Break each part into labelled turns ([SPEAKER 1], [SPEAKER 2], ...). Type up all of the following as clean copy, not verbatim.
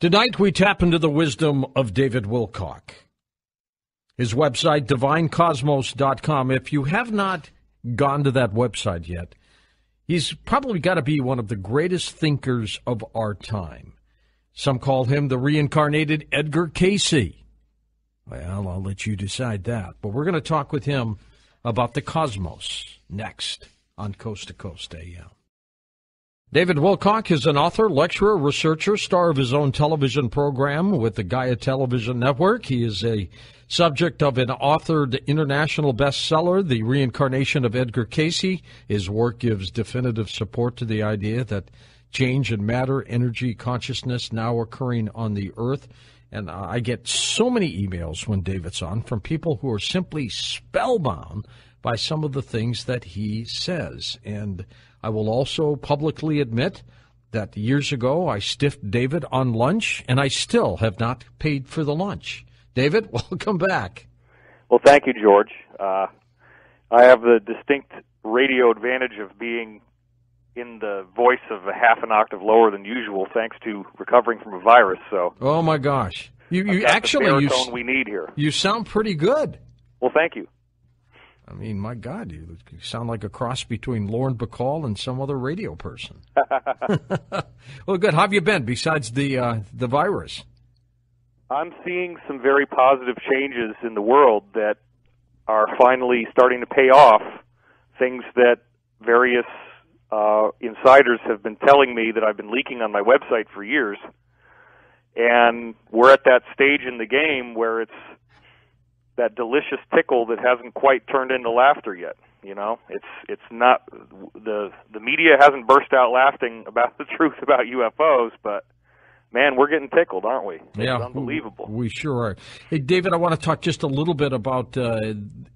[SPEAKER 1] Tonight we tap into the wisdom of David Wilcock. His website, divinecosmos.com. If you have not gone to that website yet, he's probably got to be one of the greatest thinkers of our time. Some call him the reincarnated Edgar Cayce. Well, I'll let you decide that. But we're going to talk with him about the cosmos next on Coast to Coast AM. David Wilcock is an author, lecturer, researcher, star of his own television program with the Gaia Television Network. He is a subject of an authored international bestseller, The Reincarnation of Edgar Cayce. His work gives definitive support to the idea that change in matter, energy, consciousness now occurring on the earth. And I get so many emails when David's on from people who are simply spellbound by some of the things that he says. And I will also publicly admit that years ago I stiffed David on lunch, and I still have not paid for the lunch. David, welcome back.
[SPEAKER 2] Well, thank you, George. I have the distinct radio advantage of being in the voice of a half an octave lower than usual, thanks to recovering from a virus. So,
[SPEAKER 1] oh my gosh, you actually
[SPEAKER 2] the baritone we need here.
[SPEAKER 1] You sound pretty good.
[SPEAKER 2] Well, thank you.
[SPEAKER 1] I mean, my God, you sound like a cross between Lauren Bacall and some other radio person. Well, good. How have you been besides the virus?
[SPEAKER 2] I'm seeing some very positive changes in the world that are finally starting to pay off. Things that various insiders have been telling me that I've been leaking on my website for years. And we're at that stage in the game where it's that delicious tickle that hasn't quite turned into laughter yet. You know, it's not the media hasn't burst out laughing about the truth about UFOs, but man, we're getting tickled, aren't we?
[SPEAKER 1] Yeah,
[SPEAKER 2] it's unbelievable.
[SPEAKER 1] We sure are. Hey, David, I want to talk just a little bit about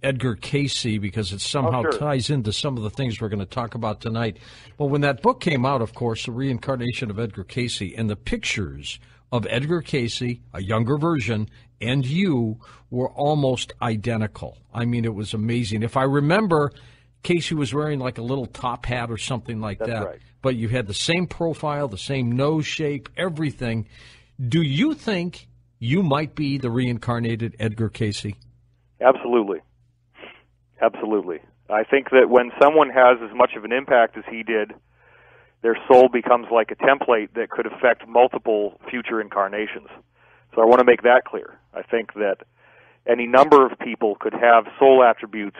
[SPEAKER 1] Edgar Cayce because it somehow ties into some of the things we're going to talk about tonight. Well, when that book came out, of course, The Reincarnation of Edgar Cayce, and the pictures of Edgar Cayce, a younger version, and you were almost identical. I mean, it was amazing. If I remember, Cayce was wearing like a little top hat or something like that.
[SPEAKER 2] That's right.
[SPEAKER 1] But you had the same profile, the same nose shape, everything. Do you think you might be the reincarnated Edgar Cayce?
[SPEAKER 2] Absolutely. Absolutely. I think that when someone has as much of an impact as he did, their soul becomes like a template that could affect multiple future incarnations. So I want to make that clear. I think that any number of people could have soul attributes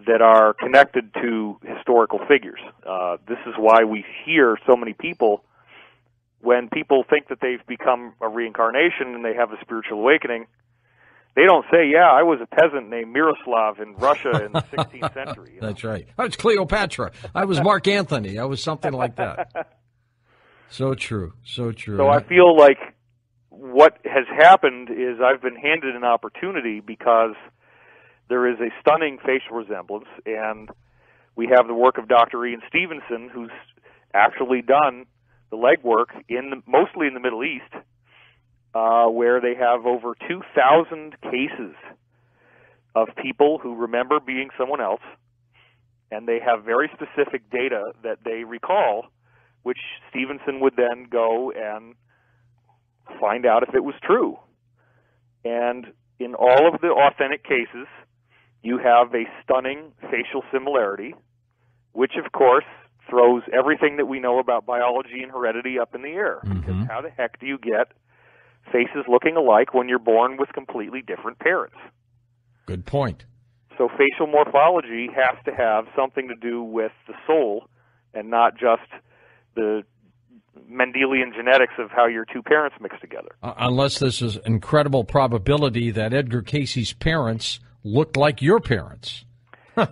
[SPEAKER 2] that are connected to historical figures. This is why we hear so many people, when people think that they've become a reincarnation and they have a spiritual awakening, they don't say, yeah, I was a peasant named Miroslav in Russia in the 16th century. You know?
[SPEAKER 1] That's right. I was Cleopatra. I was Mark Antony. I was something like that. So true. So true.
[SPEAKER 2] So I feel like what has happened is I've been handed an opportunity because there is a stunning facial resemblance, and we have the work of Dr. Ian Stevenson, who's actually done the legwork mostly in the Middle East, where they have over 2,000 cases of people who remember being someone else, and they have very specific data that they recall, which Stevenson would then go and find out if it was true. And in all of the authentic cases, you have a stunning facial similarity, which, of course, throws everything that we know about biology and heredity up in the air.
[SPEAKER 1] Mm-hmm.
[SPEAKER 2] Because how the heck do you get faces looking alike when you're born with completely different parents?
[SPEAKER 1] Good point.
[SPEAKER 2] So facial morphology has to have something to do with the soul and not just the Mendelian genetics of how your two parents mix together.
[SPEAKER 1] Unless there's an incredible probability that Edgar Cayce's parents looked like your parents.
[SPEAKER 2] Well,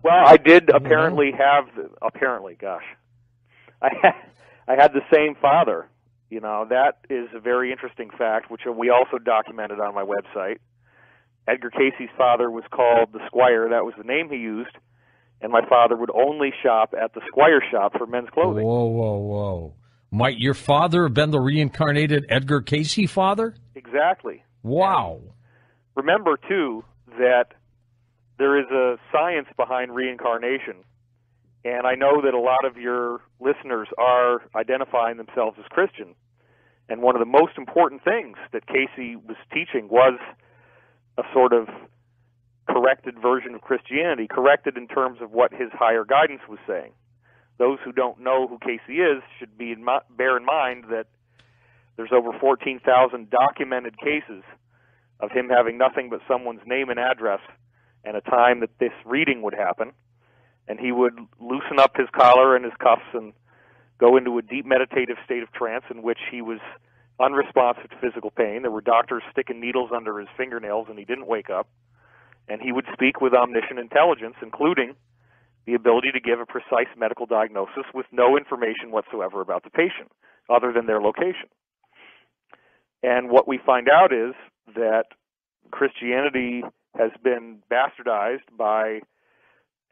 [SPEAKER 2] I did apparently have, I had the same father. You know, that is a very interesting fact, which we also documented on my website. Edgar Cayce's father was called the Squire. That was the name he used. And my father would only shop at the Squire shop for men's clothing.
[SPEAKER 1] Whoa, whoa, whoa. Might your father have been the reincarnated Edgar Cayce father?
[SPEAKER 2] Exactly.
[SPEAKER 1] Wow.
[SPEAKER 2] And remember, too, that there is a science behind reincarnation. And I know that a lot of your listeners are identifying themselves as Christian. And one of the most important things that Casey was teaching was a sort of corrected version of Christianity, corrected in terms of what his higher guidance was saying. Those who don't know who Casey is should bear in mind that there's over 14,000 documented cases of him having nothing but someone's name and address and a time that this reading would happen, and he would loosen up his collar and his cuffs and go into a deep meditative state of trance in which he was unresponsive to physical pain. There were doctors sticking needles under his fingernails, and he didn't wake up. And he would speak with omniscient intelligence, including the ability to give a precise medical diagnosis with no information whatsoever about the patient, other than their location. And what we find out is that Christianity has been bastardized by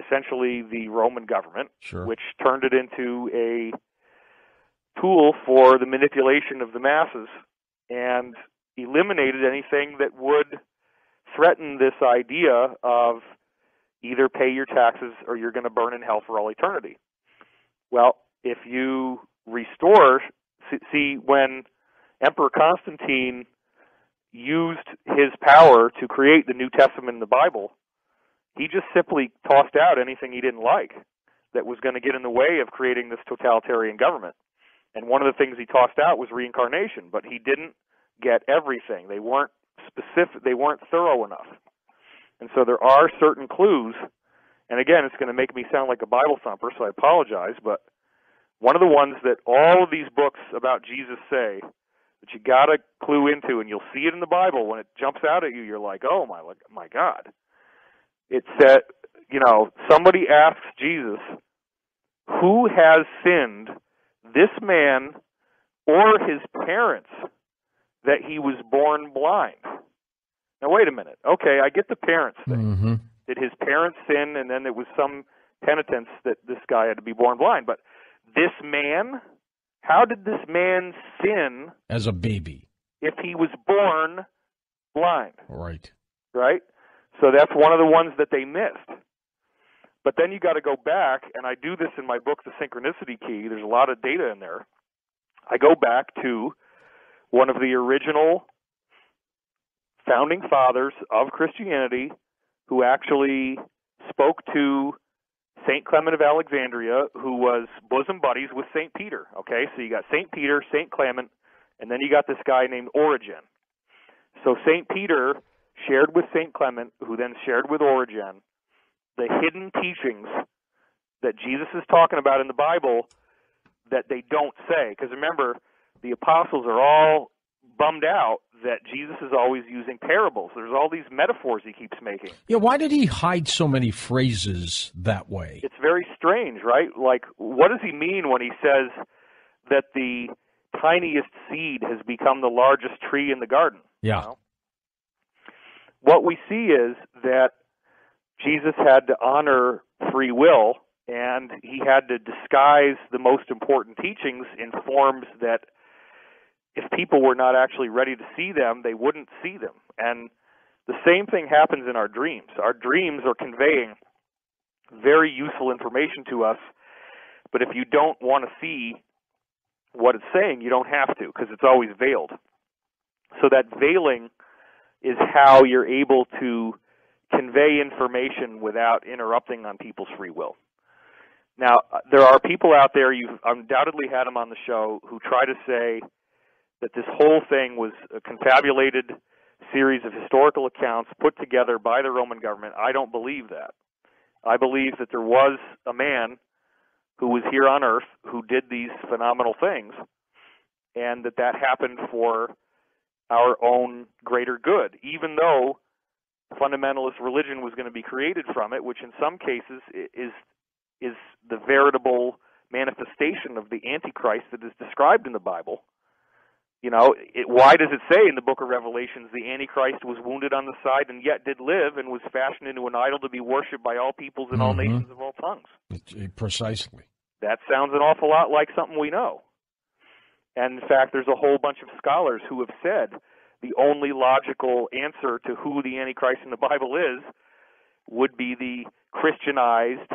[SPEAKER 2] essentially the Roman government,
[SPEAKER 1] Sure.
[SPEAKER 2] which turned it into a tool for the manipulation of the masses and eliminated anything that would threaten this idea of either pay your taxes or you're going to burn in hell for all eternity. Well, if you restore, see, when Emperor Constantine used his power to create the New Testament and the Bible, he just simply tossed out anything he didn't like that was going to get in the way of creating this totalitarian government. And one of the things he tossed out was reincarnation, but he didn't get everything. They weren't specific, they weren't thorough enough. And so there are certain clues, and again, it's going to make me sound like a Bible thumper, so I apologize, but one of the ones that all of these books about Jesus say that you got to clue into, and you'll see it in the Bible when it jumps out at you, you're like, oh my God. It said, somebody asks Jesus, who has sinned, this man or his parents, that he was born blind? Now, wait a minute. Okay, I get the parents thing.
[SPEAKER 1] Mm-hmm.
[SPEAKER 2] Did his parents sin, and then there was some penitence that this guy had to be born blind? But this man, how did this man sin
[SPEAKER 1] as a baby
[SPEAKER 2] if he was born blind?
[SPEAKER 1] Right.
[SPEAKER 2] Right? So that's one of the ones that they missed. But then you got to go back, and I do this in my book, The Synchronicity Key. There's a lot of data in there. I go back to one of the original founding fathers of Christianity who actually spoke to St. Clement of Alexandria, who was bosom buddies with St. Peter. Okay, so you got St. Peter, St. Clement, and then you got this guy named Origen. So St. Peter shared with St. Clement, who then shared with Origen, the hidden teachings that Jesus is talking about in the Bible that they don't say. Because remember, the apostles are all bummed out that Jesus is always using parables. There's all these metaphors he keeps making.
[SPEAKER 1] Yeah, why did he hide so many phrases that way?
[SPEAKER 2] It's very strange, right? Like, what does he mean when he says that the tiniest seed has become the largest tree in the garden?
[SPEAKER 1] Yeah.
[SPEAKER 2] You know? What we see is that Jesus had to honor free will, and he had to disguise the most important teachings in forms that if people were not actually ready to see them, they wouldn't see them. And the same thing happens in our dreams. Our dreams are conveying very useful information to us, but if you don't want to see what it's saying, you don't have to, because it's always veiled. So that veiling is how you're able to convey information without interrupting on people's free will. Now, there are people out there, you've undoubtedly had them on the show, who try to say that this whole thing was a confabulated series of historical accounts put together by the Roman government. I don't believe that. I believe that there was a man who was here on earth who did these phenomenal things, and that happened for our own greater good, even though fundamentalist religion was going to be created from it, which in some cases is the veritable manifestation of the Antichrist that is described in the Bible. You know, why does it say in the book of Revelations the Antichrist was wounded on the side and yet did live and was fashioned into an idol to be worshipped by all peoples and all nations of all tongues?
[SPEAKER 1] Precisely.
[SPEAKER 2] That sounds an awful lot like something we know. And in fact, there's a whole bunch of scholars who have said the only logical answer to who the Antichrist in the Bible is would be the Christianized,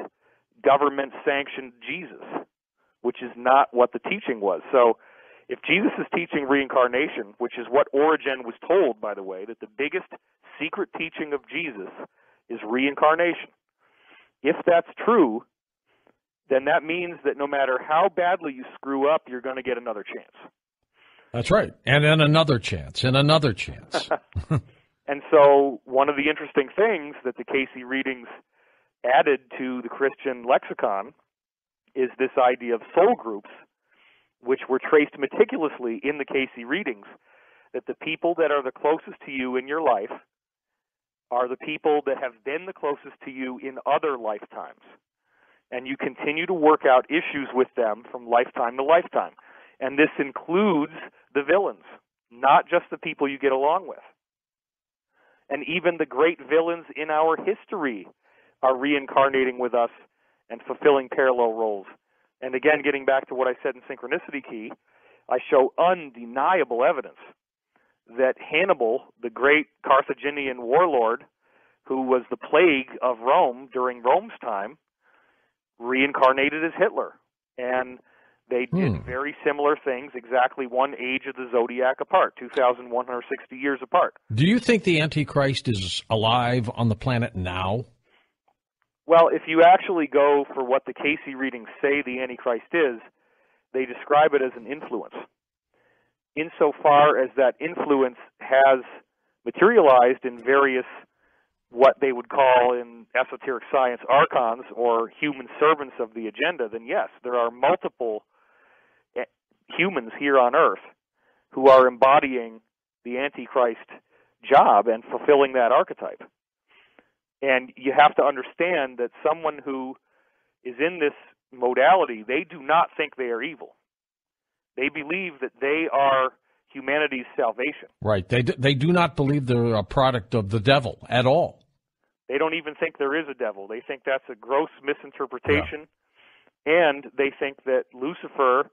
[SPEAKER 2] government-sanctioned Jesus, which is not what the teaching was. So If Jesus is teaching reincarnation, which is what Origen was told, by the way, that the biggest secret teaching of Jesus is reincarnation. If that's true, then that means that no matter how badly you screw up, you're going to get another chance.
[SPEAKER 1] That's right. And then another chance, and another chance.
[SPEAKER 2] And so one of the interesting things that the Casey readings added to the Christian lexicon is this idea of soul groups, which were traced meticulously in the Casey readings, that the people that are the closest to you in your life are the people that have been the closest to you in other lifetimes. And you continue to work out issues with them from lifetime to lifetime. And this includes the villains, not just the people you get along with. And even the great villains in our history are reincarnating with us and fulfilling parallel roles. And again, getting back to what I said in Synchronicity Key, I show undeniable evidence that Hannibal, the great Carthaginian warlord who was the plague of Rome during Rome's time, reincarnated as Hitler. And they did very similar things, exactly one age of the zodiac apart, 2,160 years apart.
[SPEAKER 1] Do you think the Antichrist is alive on the planet now?
[SPEAKER 2] Well, if you actually go for what the Casey readings say the Antichrist is, they describe it as an influence. Insofar as that influence has materialized in various, what they would call in esoteric science, archons or human servants of the agenda, then yes, there are multiple humans here on Earth who are embodying the Antichrist job and fulfilling that archetype. And you have to understand that someone who is in this modality, they do not think they are evil. They believe that they are humanity's salvation.
[SPEAKER 1] Right. They do not believe they're a product of the devil at all.
[SPEAKER 2] They don't even think there is a devil. They think that's a gross misinterpretation. Yeah. And they think that Lucifer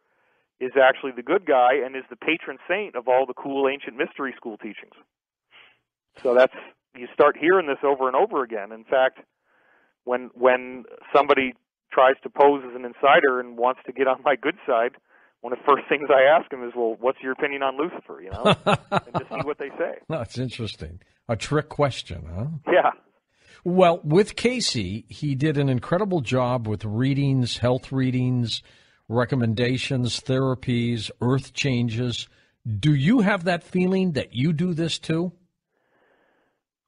[SPEAKER 2] is actually the good guy and is the patron saint of all the cool ancient mystery school teachings. So you start hearing this over and over again. In fact, when somebody tries to pose as an insider and wants to get on my good side, one of the first things I ask them is, well, what's your opinion on Lucifer, and just see what they say.
[SPEAKER 1] That's interesting. A trick question, huh?
[SPEAKER 2] Yeah.
[SPEAKER 1] Well, with Casey, he did an incredible job with readings, health readings, recommendations, therapies, earth changes. Do you have that feeling that you do this too?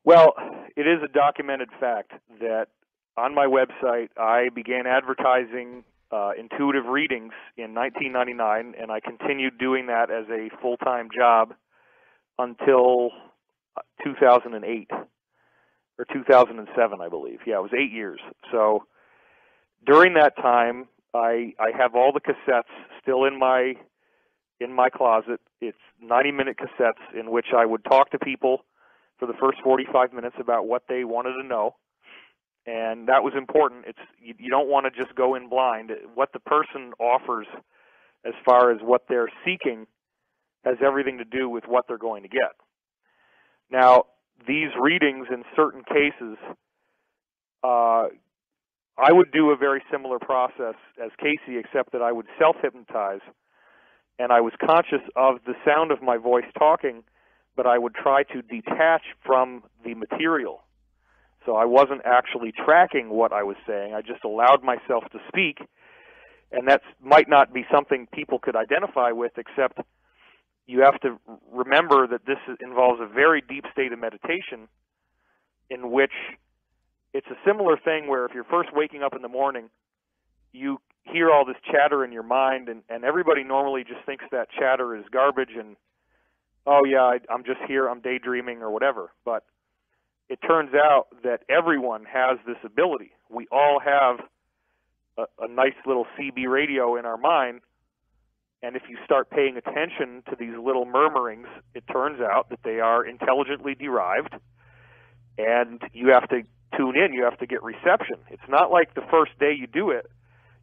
[SPEAKER 2] Well, it is a documented fact that on my website I began advertising intuitive readings in 1999, and I continued doing that as a full-time job until 2008 or 2007, I believe. Yeah, it was 8 years. So during that time, I have all the cassettes still in my closet. It's 90-minute cassettes in which I would talk to people for the first 45 minutes about what they wanted to know. And that was important. You don't want to just go in blind. What the person offers as far as what they're seeking has everything to do with what they're going to get. Now, these readings in certain cases, I would do a very similar process as Casey, except that I would self-hypnotize, and I was conscious of the sound of my voice talking, but I would try to detach from the material. So I wasn't actually tracking what I was saying. I just allowed myself to speak, and that might not be something people could identify with, except you have to remember that this involves a very deep state of meditation in which it's a similar thing where if you're first waking up in the morning, you hear all this chatter in your mind, and everybody normally just thinks that chatter is garbage and, oh yeah, I'm just here, I'm daydreaming or whatever. But it turns out that everyone has this ability. We all have a nice little CB radio in our mind, and if you start paying attention to these little murmurings, it turns out that they are intelligently derived, and you have to tune in, you have to get reception. It's not like the first day you do it,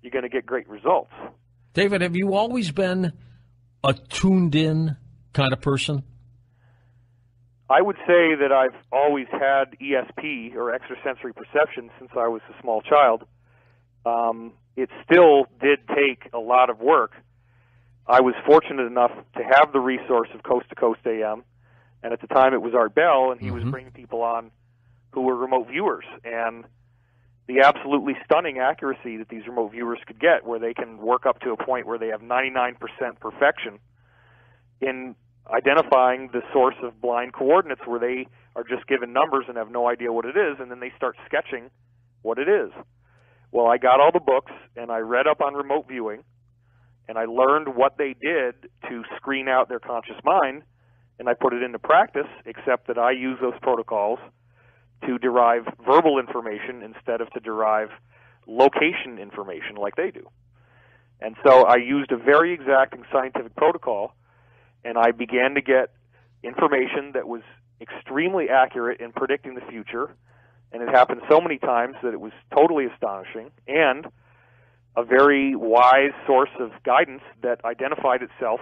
[SPEAKER 2] you're going to get great results.
[SPEAKER 1] David, have you always been a tuned-in kind of person?
[SPEAKER 2] I would say that I've always had ESP, or extrasensory perception, since I was a small child. It still did take a lot of work I was fortunate enough to have the resource of Coast to Coast AM, and at the time it was Art Bell, and he was bringing people on who were remote viewers, and the absolutely stunning accuracy that these remote viewers could get, where they can work up to a point where they have 99% perfection in identifying the source of blind coordinates, where they are just given numbers and have no idea what it is, and then they start sketching what it is. Well, I got all the books, and I read up on remote viewing, and I learned what they did to screen out their conscious mind, and I put it into practice, except that I use those protocols to derive verbal information instead of to derive location information like they do. And so I used a very exacting scientific protocol, and I began to get information that was extremely accurate in predicting the future, and it happened so many times that it was totally astonishing, and a very wise source of guidance that identified itself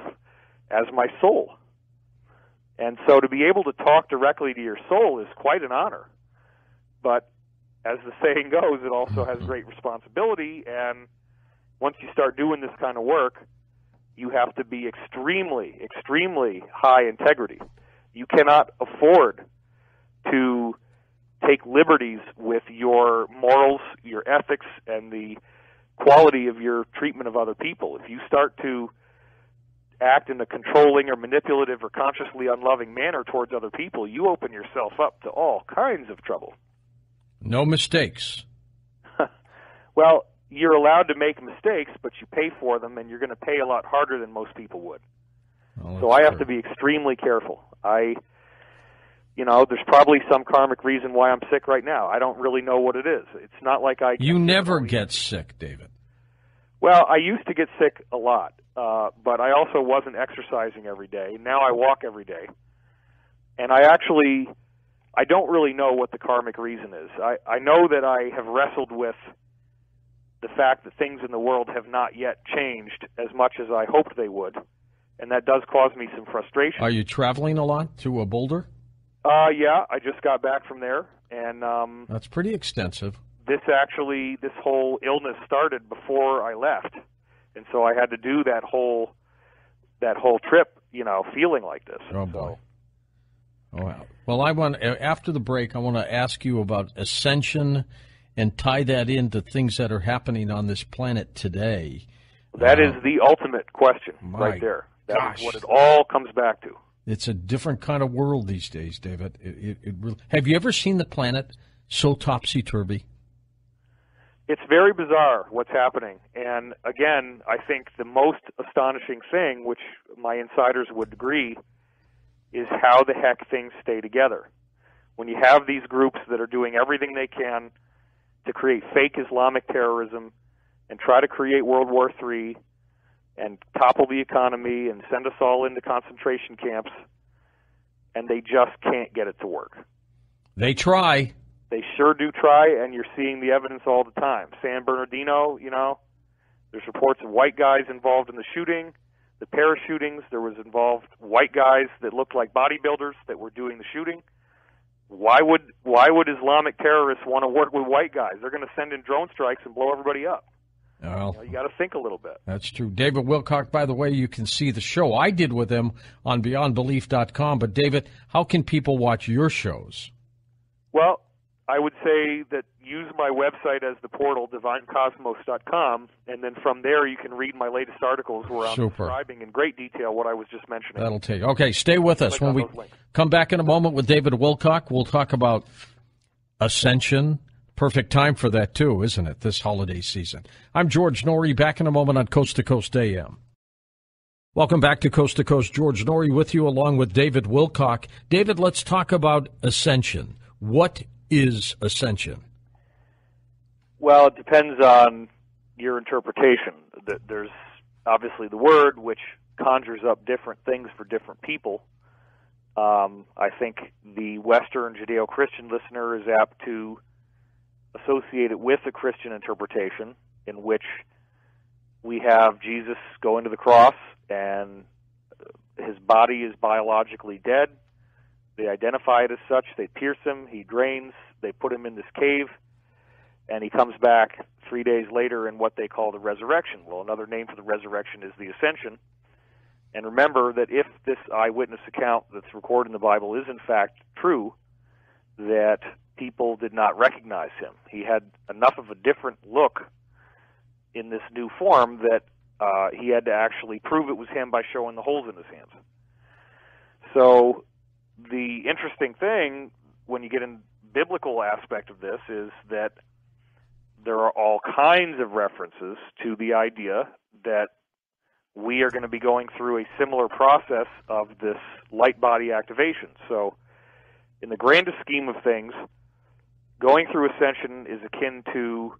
[SPEAKER 2] as my soul. And so to be able to talk directly to your soul is quite an honor. But as the saying goes, it also has great responsibility, and once you start doing this kind of work, you have to be extremely, extremely high integrity. You cannot afford to take liberties with your morals, your ethics, and the quality of your treatment of other people. If you start to act in a controlling or manipulative or consciously unloving manner towards other people, you open yourself up to all kinds of trouble.
[SPEAKER 1] No mistakes.
[SPEAKER 2] Well, you're allowed to make mistakes, but you pay for them, and you're going to pay a lot harder than most people would.
[SPEAKER 1] Well,
[SPEAKER 2] so I have to be extremely careful. There's probably some karmic reason why I'm sick right now. I don't really know what it is. It's not like I...
[SPEAKER 1] You never get sick, David.
[SPEAKER 2] Well, I used to get sick a lot, but I also wasn't exercising every day. Now I walk every day. And I don't really know what the karmic reason is. I know that I have wrestled with the fact that things in the world have not yet changed as much as I hoped they would, and that does cause me some frustration.
[SPEAKER 1] Are you traveling a lot to Boulder?
[SPEAKER 2] Yeah, I just got back from there, and
[SPEAKER 1] that's pretty extensive.
[SPEAKER 2] This whole illness started before I left, and so I had to do that whole trip, feeling like this.
[SPEAKER 1] Oh boy. Well, after the break, I want to ask you about ascension and tie that into things that are happening on this planet today.
[SPEAKER 2] That is the ultimate question right there. That is what it all comes back to.
[SPEAKER 1] It's a different kind of world these days, David. It really, have you ever seen the planet so topsy-turvy?
[SPEAKER 2] It's very bizarre what's happening. And again, I think the most astonishing thing, which my insiders would agree, is how the heck things stay together. When you have these groups that are doing everything they can to create fake Islamic terrorism and try to create World War III and topple the economy and send us all into concentration camps, and they just can't get it to work.
[SPEAKER 1] They try.
[SPEAKER 2] They sure do try, and you're seeing the evidence all the time. San Bernardino, there's reports of white guys involved in the shooting. The pair of shootings, there was involved white guys that looked like bodybuilders that were doing the shooting. Why would Islamic terrorists want to work with white guys? They're going to send in drone strikes and blow everybody up.
[SPEAKER 1] Well,
[SPEAKER 2] you got to think a little bit.
[SPEAKER 1] That's true. David Wilcock, by the way, you can see the show I did with him on BeyondBelief.com. But, David, how can people watch your shows?
[SPEAKER 2] Well, I would say that use my website as the portal, DivineCosmos.com, and then from there you can read my latest articles where I'm describing in great detail what I was just mentioning.
[SPEAKER 1] That'll take. Okay, stay with us. When we come back in a moment with David Wilcock, we'll talk about ascension. Perfect time for that, too, isn't it, this holiday season? I'm George Norrie, back in a moment on Coast to Coast AM. Welcome back to Coast. George Norrie with you, along with David Wilcock. David, let's talk about ascension. What is ascension?
[SPEAKER 2] Well, it depends on your interpretation. There's obviously the word, which conjures up different things for different people. I think the Western Judeo-Christian listener is apt to associate it with a Christian interpretation, in which we have Jesus going to the cross, and his body is biologically dead. They identify it as such. They pierce him. He drains. They put him in this cave, and he comes back 3 days later in what they call the resurrection. Well, another name for the resurrection is the ascension. And remember that if this eyewitness account that's recorded in the Bible is in fact true, that people did not recognize him. He had enough of a different look in this new form that he had to actually prove it was him by showing the holes in his hands. So the interesting thing when you get in biblical aspect of this is that there are all kinds of references to the idea that we are going to be going through a similar process of this light body activation. So in the grandest scheme of things, going through ascension is akin to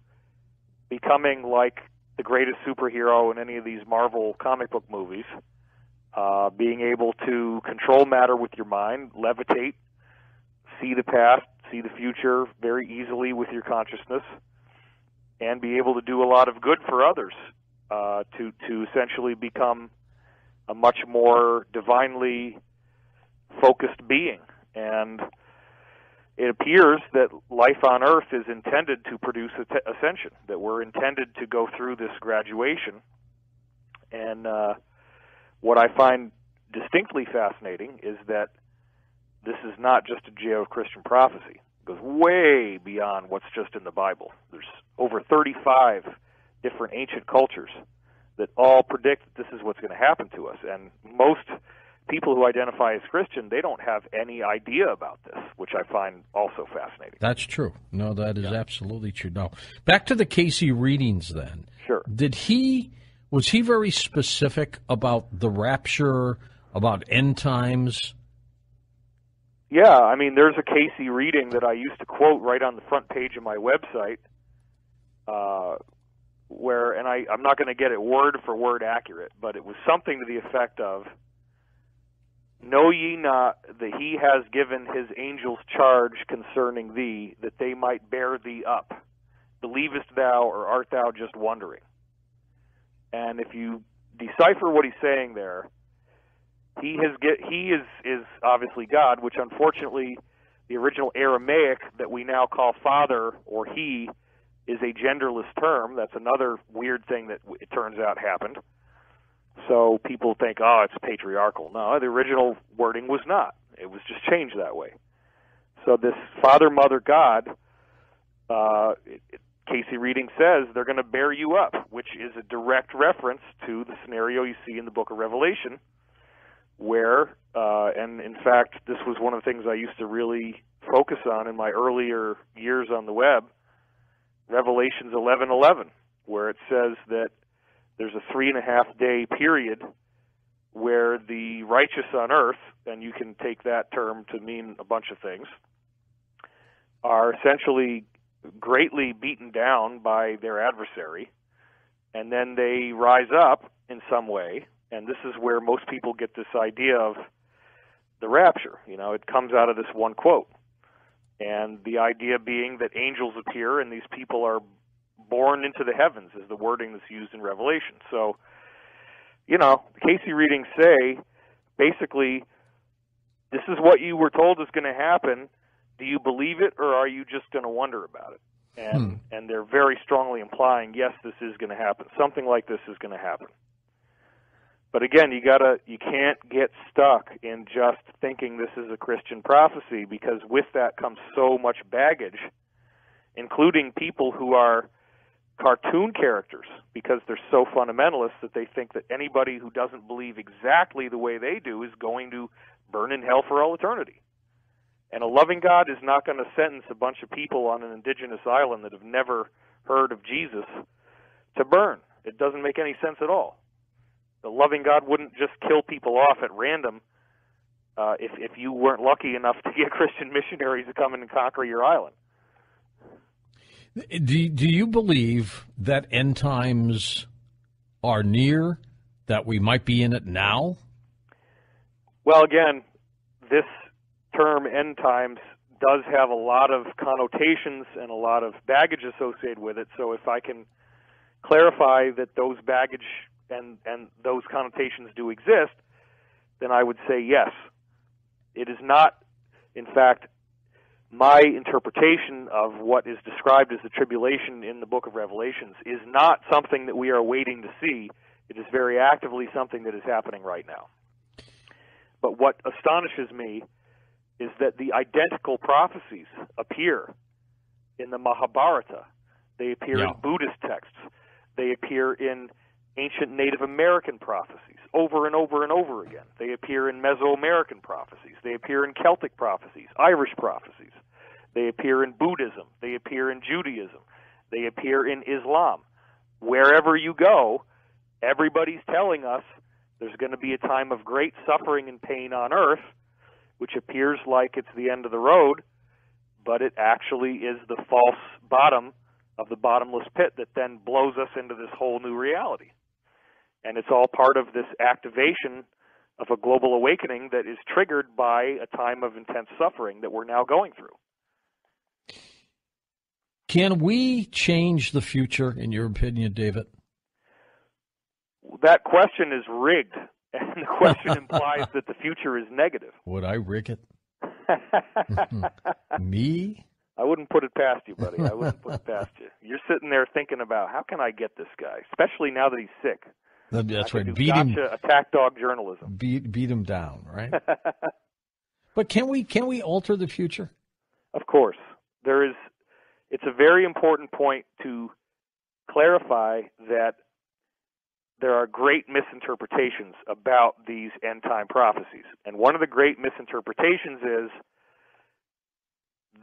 [SPEAKER 2] becoming like the greatest superhero in any of these Marvel comic book movies, being able to control matter with your mind, levitate, see the past, see the future very easily with your consciousness, and be able to do a lot of good for others, to essentially become a much more divinely focused being. And it appears that life on Earth is intended to produce ascension, that we're intended to go through this graduation. And what I find distinctly fascinating is that this is not just a Judeo-Christian prophecy. It goes way beyond what's just in the Bible. There's over 35 different ancient cultures that all predict that this is what's going to happen to us. And most people who identify as Christian, they don't have any idea about this, which I find also fascinating.
[SPEAKER 1] That's true. No, that is absolutely true. Now, back to the Casey readings then.
[SPEAKER 2] Sure.
[SPEAKER 1] Was he very specific about the rapture, about end times?
[SPEAKER 2] Yeah, I mean, there's a Casey reading that I used to quote right on the front page of my website, where, and I'm not going to get it word for word accurate, but it was something to the effect of, "Know ye not that he has given his angels charge concerning thee, that they might bear thee up? Believest thou, or art thou just wondering?" And if you decipher what he's saying there, he is obviously God, which unfortunately the original Aramaic that we now call father or he is a genderless term. That's another weird thing that it turns out happened. So people think, oh, it's patriarchal. No, the original wording was not. It was just changed that way. So this father, mother, God, Casey reading says they're going to bear you up, which is a direct reference to the scenario you see in the book of Revelation, where, and in fact, this was one of the things I used to really focus on in my earlier years on the web, Revelations 11:11, where it says that there's a 3.5 day period where the righteous on earth, and you can take that term to mean a bunch of things, are essentially greatly beaten down by their adversary, and then they rise up in some way, and this is where most people get this idea of the rapture. You know, it comes out of this one quote, and the idea being that angels appear and these people are born into the heavens is the wording that's used in Revelation. So, you know, the Casey readings say, basically, this is what you were told is going to happen. Do you believe it, or are you just going to wonder about it? And they're very strongly implying, yes, this is going to happen. Something like this is going to happen. But again, you can't get stuck in just thinking this is a Christian prophecy, because with that comes so much baggage, including people who are cartoon characters, because they're so fundamentalist that they think that anybody who doesn't believe exactly the way they do is going to burn in hell for all eternity. And a loving God is not going to sentence a bunch of people on an indigenous island that have never heard of Jesus to burn. It doesn't make any sense at all. The loving God wouldn't just kill people off at random if you weren't lucky enough to get Christian missionaries to come in and conquer your island.
[SPEAKER 1] Do you believe that end times are near, that we might be in it now?
[SPEAKER 2] Well, again, this term end times does have a lot of connotations and a lot of baggage associated with it. So if I can clarify that those baggage and those connotations do exist, then I would say yes. It is not, in fact, my interpretation of what is described as the tribulation in the book of Revelations is not something that we are waiting to see. It is very actively something that is happening right now. But what astonishes me is that the identical prophecies appear in the Mahabharata. They appear in Buddhist texts. They appear in ancient Native American prophecies over and over and over again. They appear in Mesoamerican prophecies. They appear in Celtic prophecies, Irish prophecies. They appear in Buddhism. They appear in Judaism. They appear in Islam. Wherever you go, everybody's telling us there's going to be a time of great suffering and pain on earth, which appears like it's the end of the road, but it actually is the false bottom of the bottomless pit that then blows us into this whole new reality. And it's all part of this activation of a global awakening that is triggered by a time of intense suffering that we're now going through.
[SPEAKER 1] Can we change the future, in your opinion, David?
[SPEAKER 2] That question is rigged, and the question implies that the future is negative.
[SPEAKER 1] Would I rig it? Me?
[SPEAKER 2] I wouldn't put it past you, buddy. I wouldn't put it past you. You're sitting there thinking about, how can I get this guy, especially now that he's sick?
[SPEAKER 1] That's right. Beat him.
[SPEAKER 2] Attack dog journalism.
[SPEAKER 1] Beat him down, right? But can we alter the future?
[SPEAKER 2] Of course. It's a very important point to clarify that there are great misinterpretations about these end-time prophecies. And one of the great misinterpretations is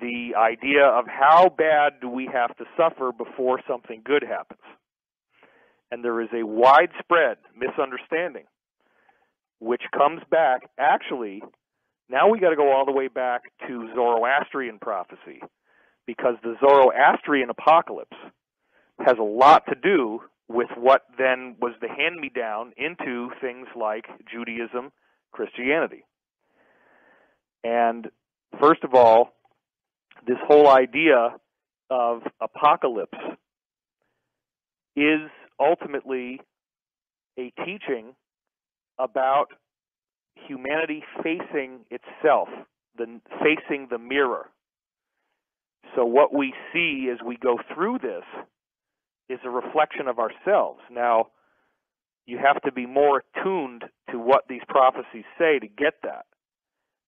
[SPEAKER 2] the idea of how bad do we have to suffer before something good happens. And there is a widespread misunderstanding which comes back, actually, now we got to go all the way back to Zoroastrian prophecy, because the Zoroastrian apocalypse has a lot to do with what then was the hand-me-down into things like Judaism, Christianity. And first of all, this whole idea of apocalypse is ultimately a teaching about humanity facing itself, facing the mirror. So what we see as we go through this is a reflection of ourselves. Now, you have to be more attuned to what these prophecies say to get that.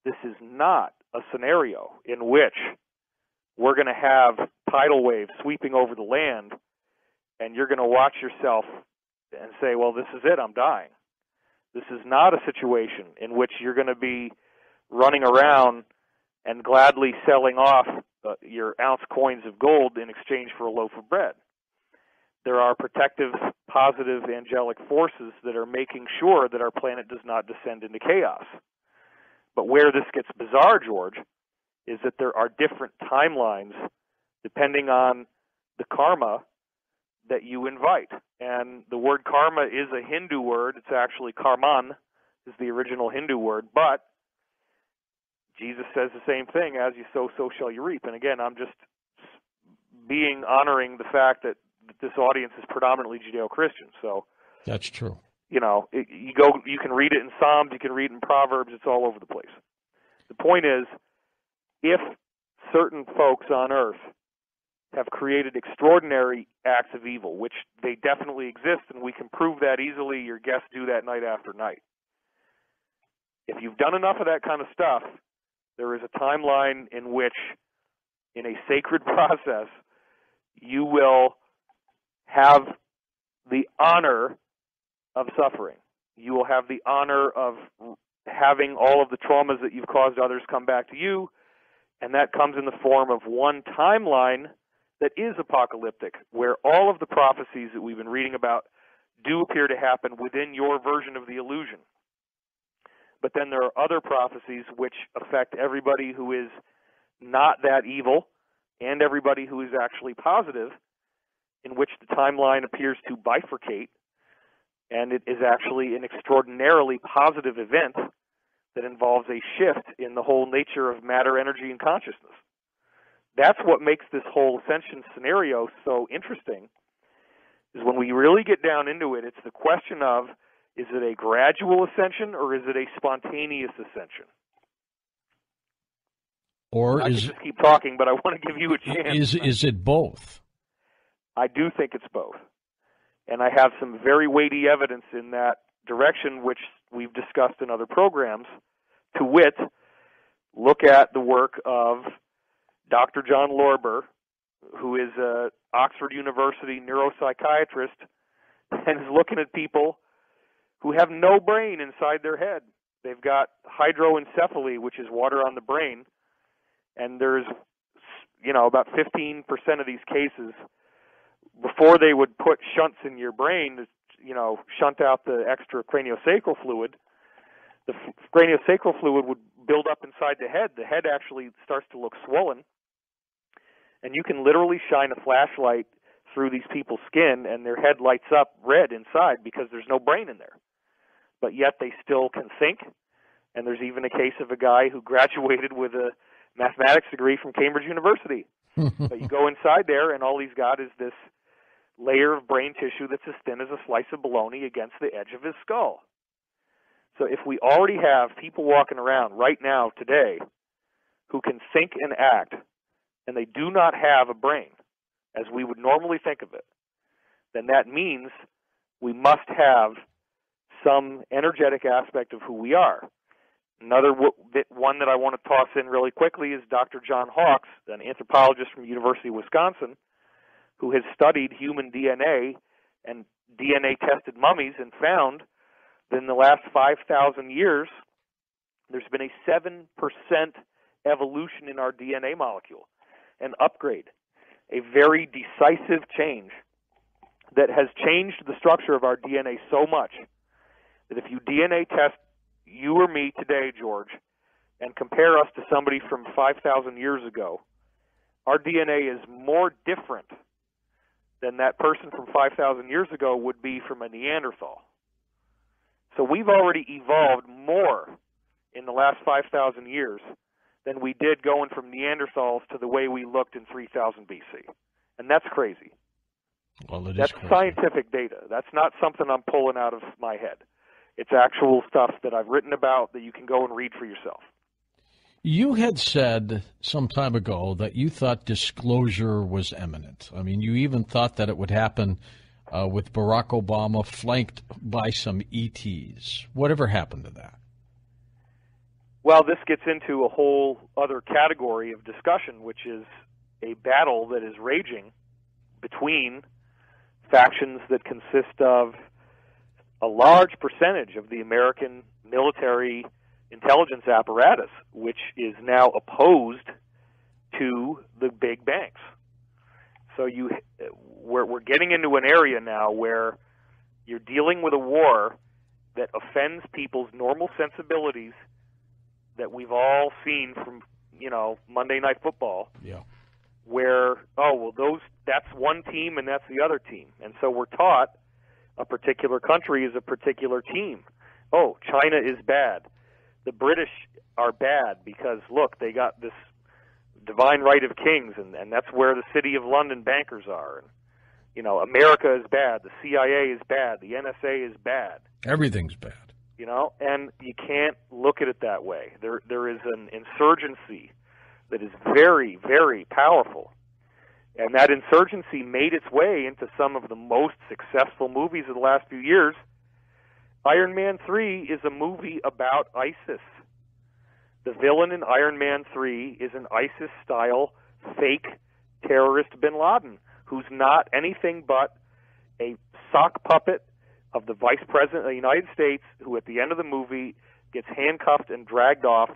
[SPEAKER 2] This is not a scenario in which we're going to have tidal waves sweeping over the land, and you're going to watch yourself and say, well, this is it, I'm dying. This is not a situation in which you're going to be running around and gladly selling off your ounce coins of gold in exchange for a loaf of bread. There are protective, positive, angelic forces that are making sure that our planet does not descend into chaos. But where this gets bizarre, George, is that there are different timelines depending on the karma that you invite. And the word karma is a Hindu word. It's actually karman is the original Hindu word. But Jesus says the same thing, as you sow, so shall you reap. And again, I'm just honoring the fact that this audience is predominantly Judeo-Christian. So
[SPEAKER 1] that's true.
[SPEAKER 2] You know, you can read it in Psalms, you can read it in Proverbs, it's all over the place. The point is, if certain folks on earth have created extraordinary acts of evil, which they definitely exist, and we can prove that easily, your guests do that night after night. If you've done enough of that kind of stuff, there is a timeline in which, in a sacred process, you will have the honor of suffering. You will have the honor of having all of the traumas that you've caused others come back to you, and that comes in the form of one timeline that is apocalyptic, where all of the prophecies that we've been reading about do appear to happen within your version of the illusion. But then there are other prophecies which affect everybody who is not that evil and everybody who is actually positive, in which the timeline appears to bifurcate, and it is actually an extraordinarily positive event that involves a shift in the whole nature of matter, energy, and consciousness. That's what makes this whole ascension scenario so interesting, is when we really get down into it, it's the question of, is it a gradual ascension or is it a spontaneous ascension?
[SPEAKER 1] Or
[SPEAKER 2] I could just keep talking, but I want to give you a chance.
[SPEAKER 1] Is it both?
[SPEAKER 2] I do think it's both. And I have some very weighty evidence in that direction, which we've discussed in other programs, to wit, look at the work of Dr. John Lorber, who is an Oxford University neuropsychiatrist, and is looking at people who have no brain inside their head. They've got hydroencephaly, which is water on the brain, and there's, about 15% of these cases, before they would put shunts in your brain to, shunt out the extra craniosacral fluid, the craniosacral fluid would build up inside the head. The head actually starts to look swollen, and you can literally shine a flashlight through these people's skin, and their head lights up red inside because there's no brain in there. But yet they still can think, and there's even a case of a guy who graduated with a mathematics degree from Cambridge University. But you go inside there, and all he's got is this layer of brain tissue that's as thin as a slice of bologna against the edge of his skull. So if we already have people walking around right now, today, who can think and act, and they do not have a brain, as we would normally think of it, then that means we must have some energetic aspect of who we are. Another one that I want to toss in really quickly is Dr. John Hawkes, an anthropologist from the University of Wisconsin, who has studied human DNA and DNA-tested mummies and found that in the last 5,000 years, there's been a 7% evolution in our DNA molecule, an upgrade, a very decisive change that has changed the structure of our DNA so much that if you DNA test you or me today, George, and compare us to somebody from 5,000 years ago, our DNA is more different than that person from 5,000 years ago would be from a Neanderthal. So we've already evolved more in the last 5,000 years than we did going from Neanderthals to the way we looked in 3000 BC. And that's crazy.
[SPEAKER 1] Well,
[SPEAKER 2] that's
[SPEAKER 1] crazy.
[SPEAKER 2] Scientific data. That's not something I'm pulling out of my head. It's actual stuff that I've written about that you can go and read for yourself.
[SPEAKER 1] You had said some time ago that you thought disclosure was imminent. I mean, you even thought that it would happen with Barack Obama flanked by some ETs. Whatever happened to that?
[SPEAKER 2] Well, this gets into a whole other category of discussion, which is a battle that is raging between factions that consist of a large percentage of the American military intelligence apparatus, which is now opposed to the big banks. So we're getting into an area now where you're dealing with a war that offends people's normal sensibilities that we've all seen from, Monday Night Football.
[SPEAKER 1] Yeah.
[SPEAKER 2] Where, that's one team and that's the other team. And so we're taught a particular country is a particular team. Oh, China is bad. The British are bad because, look, they got this divine right of kings, and that's where the City of London bankers are. And, America is bad. The CIA is bad. The NSA is bad.
[SPEAKER 1] Everything's bad.
[SPEAKER 2] And you can't look at it that way. There is an insurgency that is very, very powerful. And that insurgency made its way into some of the most successful movies of the last few years. Iron Man 3 is a movie about ISIS. The villain in Iron Man 3 is an ISIS-style fake terrorist bin Laden, who's not anything but a sock puppet of the Vice President of the United States, who at the end of the movie gets handcuffed and dragged off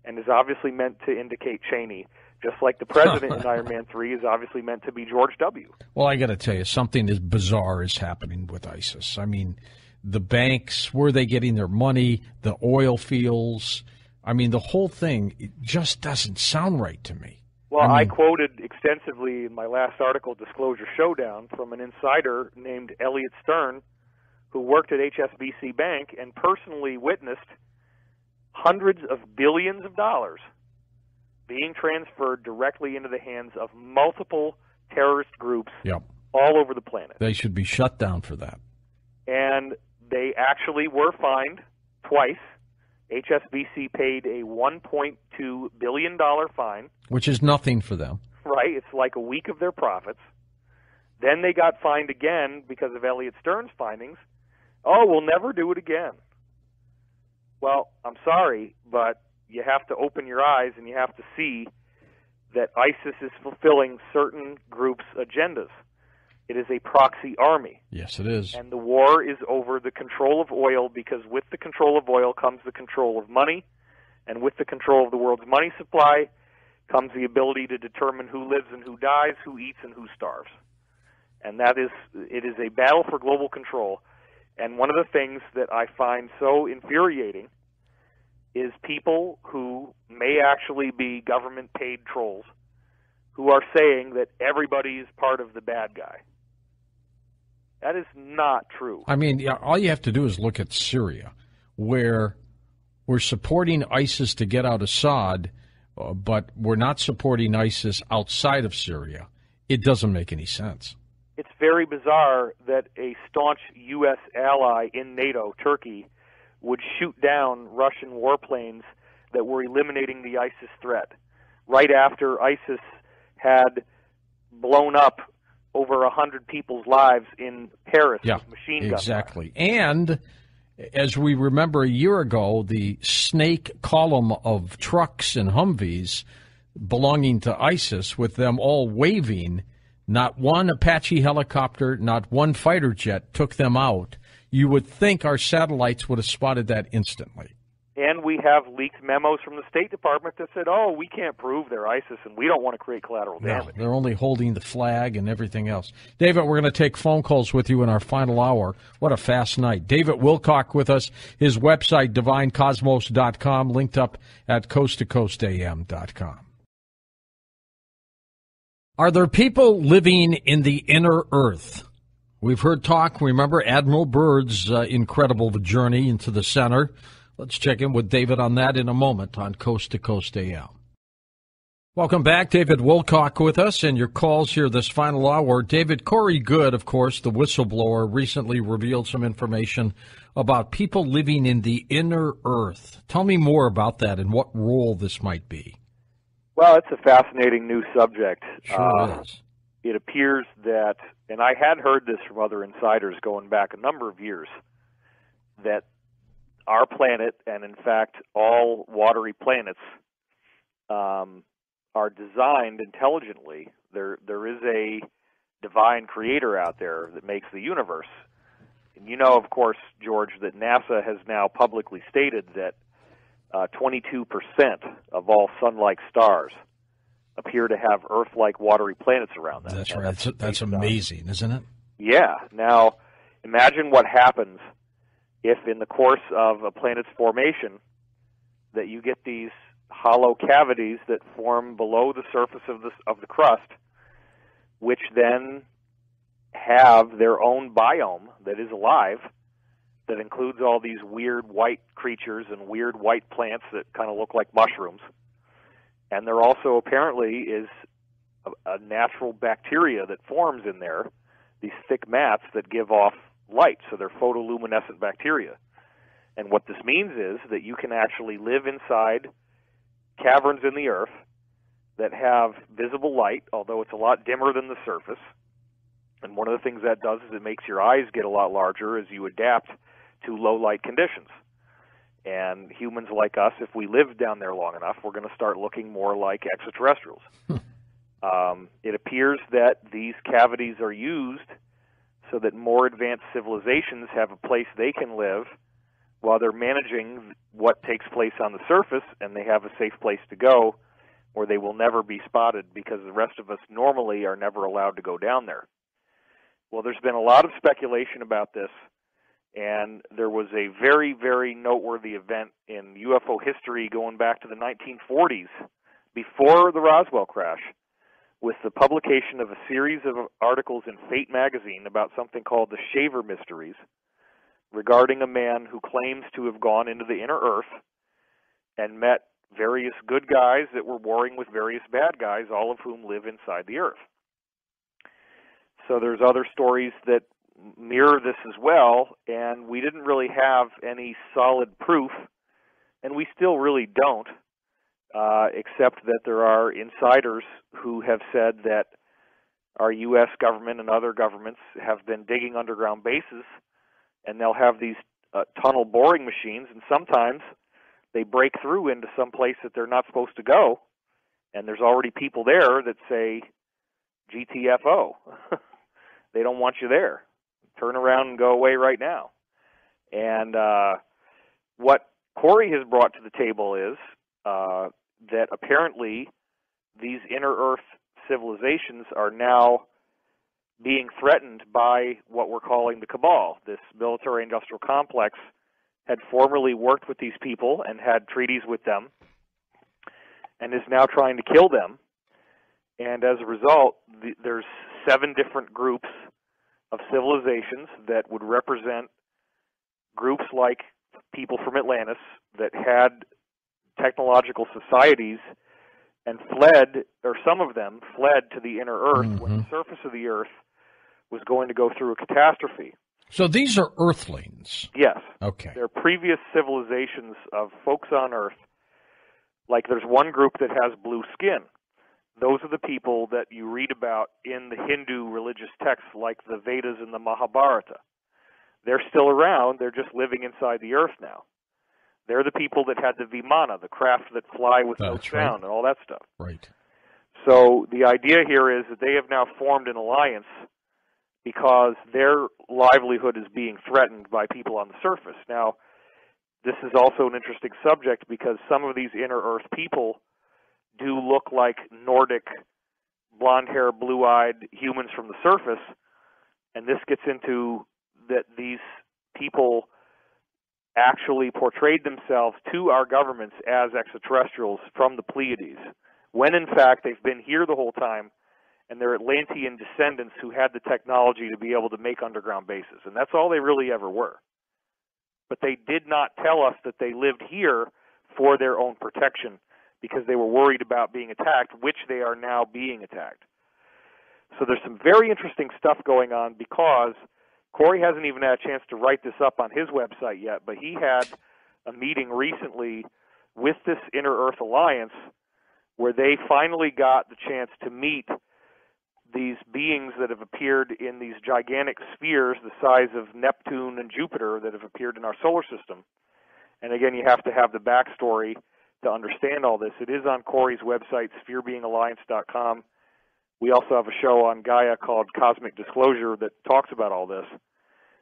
[SPEAKER 2] and is obviously meant to indicate Cheney, just like the president in Iron Man 3 is obviously meant to be George W.
[SPEAKER 1] Well, I got to tell you, something as bizarre is happening with ISIS. I mean, the banks, where are they getting their money, the oil fields. I mean, the whole thing, it just doesn't sound right to me.
[SPEAKER 2] Well, I quoted extensively in my last article, Disclosure Showdown, from an insider named Elliot Stern, who worked at HSBC Bank and personally witnessed hundreds of billions of dollars being transferred directly into the hands of multiple terrorist groups all over the planet.
[SPEAKER 1] They should be shut down for that.
[SPEAKER 2] And they actually were fined twice. HSBC paid a $1.2 billion fine.
[SPEAKER 1] Which is nothing for them.
[SPEAKER 2] Right. It's like a week of their profits. Then they got fined again because of Elliot Stern's findings. Oh, we'll never do it again. Well, I'm sorry, but you have to open your eyes and you have to see that ISIS is fulfilling certain groups' agendas. It is a proxy army.
[SPEAKER 1] Yes, it is.
[SPEAKER 2] And the war is over the control of oil, because with the control of oil comes the control of money, and with the control of the world's money supply comes the ability to determine who lives and who dies, who eats and who starves. And it is a battle for global control. And one of the things that I find so infuriating is people who may actually be government-paid trolls who are saying that everybody is part of the bad guy. That is not true.
[SPEAKER 1] I mean, all you have to do is look at Syria, where we're supporting ISIS to get out Assad, but we're not supporting ISIS outside of Syria. It doesn't make any sense.
[SPEAKER 2] It's very bizarre that a staunch U.S. ally in NATO, Turkey, would shoot down Russian warplanes that were eliminating the ISIS threat right after ISIS had blown up over 100 people's lives in Paris with machine guns.
[SPEAKER 1] Exactly. And as we remember a year ago, the snake column of trucks and Humvees belonging to ISIS, with them all waving, not one Apache helicopter, not one fighter jet took them out. You would think our satellites would have spotted that instantly.
[SPEAKER 2] And we have leaked memos from the State Department that said, oh, we can't prove they're ISIS and we don't want to create collateral damage.
[SPEAKER 1] No, they're only holding the flag and everything else. David, we're going to take phone calls with you in our final hour. What a fast night. David Wilcock with us. His website, divinecosmos.com, linked up at coasttocoastam.com. Are there people living in the inner earth? We've heard talk, remember Admiral Byrd's incredible journey into the center. Let's check in with David on that in a moment on Coast to Coast AM. Welcome back. David Wilcock with us, and your calls here this final hour. David, Corey Good, of course, the whistleblower, recently revealed some information about people living in the inner earth. Tell me more about that and what role this might be.
[SPEAKER 2] Well, it's a fascinating new subject.
[SPEAKER 1] Sure is.
[SPEAKER 2] It appears that, and I had heard this from other insiders going back a number of years, that our planet, and in fact all watery planets, are designed intelligently. There is a divine creator out there that makes the universe. And you know, of course, George, that NASA has now publicly stated that 22% of all sun-like stars appear to have Earth-like watery planets around them.
[SPEAKER 1] That's right. That's amazing, isn't it?
[SPEAKER 2] Yeah. Now, imagine what happens if in the course of a planet's formation that you get these hollow cavities that form below the surface of the crust, which then have their own biome that is alive, that includes all these weird white creatures and weird white plants that kind of look like mushrooms. And there also apparently is a natural bacteria that forms in there, these thick mats that give off light, so they're photoluminescent bacteria. And what this means is that you can actually live inside caverns in the earth that have visible light, although it's a lot dimmer than the surface. And one of the things that does is it makes your eyes get a lot larger as you adapt to low light conditions. And humans like us, if we live down there long enough, we're going to start looking more like extraterrestrials. It appears that these cavities are used so that more advanced civilizations have a place they can live while they're managing what takes place on the surface, and they have a safe place to go where they will never be spotted, because the rest of us normally are never allowed to go down there. Well, there's been a lot of speculation about this, and there was a very, very noteworthy event in UFO history going back to the 1940s, before the Roswell crash, with the publication of a series of articles in Fate magazine about something called the Shaver Mysteries, regarding a man who claims to have gone into the inner earth and met various good guys that were warring with various bad guys, all of whom live inside the earth. So there's other stories that mirror this as well, and we didn't really have any solid proof, and we still really don't, except that there are insiders who have said that our U.S. government and other governments have been digging underground bases, and they'll have these tunnel boring machines, and sometimes they break through into some place that they're not supposed to go, and there's already people there that say, GTFO. They don't want you there. Turn around and go away right now. And what Corey has brought to the table is that apparently these inner Earth civilizations are now being threatened by what we're calling the cabal. This military-industrial complex had formerly worked with these people and had treaties with them and is now trying to kill them. And as a result, there's 7 different groups of civilizations that would represent groups like people from Atlantis that had technological societies and fled, or some of them fled to the inner Earth when the surface of the Earth was going to go through a catastrophe.
[SPEAKER 1] So these are Earthlings?
[SPEAKER 2] Yes.
[SPEAKER 1] Okay.
[SPEAKER 2] They're previous civilizations of folks on Earth. Like there's one group that has blue skin. Those are the people that you read about in the Hindu religious texts like the Vedas and the Mahabharata. They're still around, they're just living inside the Earth now. They're the people that had the Vimana, the craft that fly with no sound, and all that stuff.
[SPEAKER 1] Right.
[SPEAKER 2] So the idea here is that they have now formed an alliance because their livelihood is being threatened by people on the surface. Now, this is also an interesting subject because some of these inner Earth people do look like Nordic, blonde-haired, blue-eyed humans from the surface, and this gets into that these people actually portrayed themselves to our governments as extraterrestrials from the Pleiades, when in fact they've been here the whole time, and they're Atlantean descendants who had the technology to be able to make underground bases, and that's all they really ever were. But they did not tell us that they lived here for their own protection, because they were worried about being attacked, which they are now being attacked. So there's some very interesting stuff going on because Corey hasn't even had a chance to write this up on his website yet, but he had a meeting recently with this Inner Earth Alliance where they finally got the chance to meet these beings that have appeared in these gigantic spheres the size of Neptune and Jupiter that have appeared in our solar system. And again, you have to have the backstory to understand all this. It is on Corey's website, spherebeingalliance.com. We also have a show on Gaia called Cosmic Disclosure that talks about all this.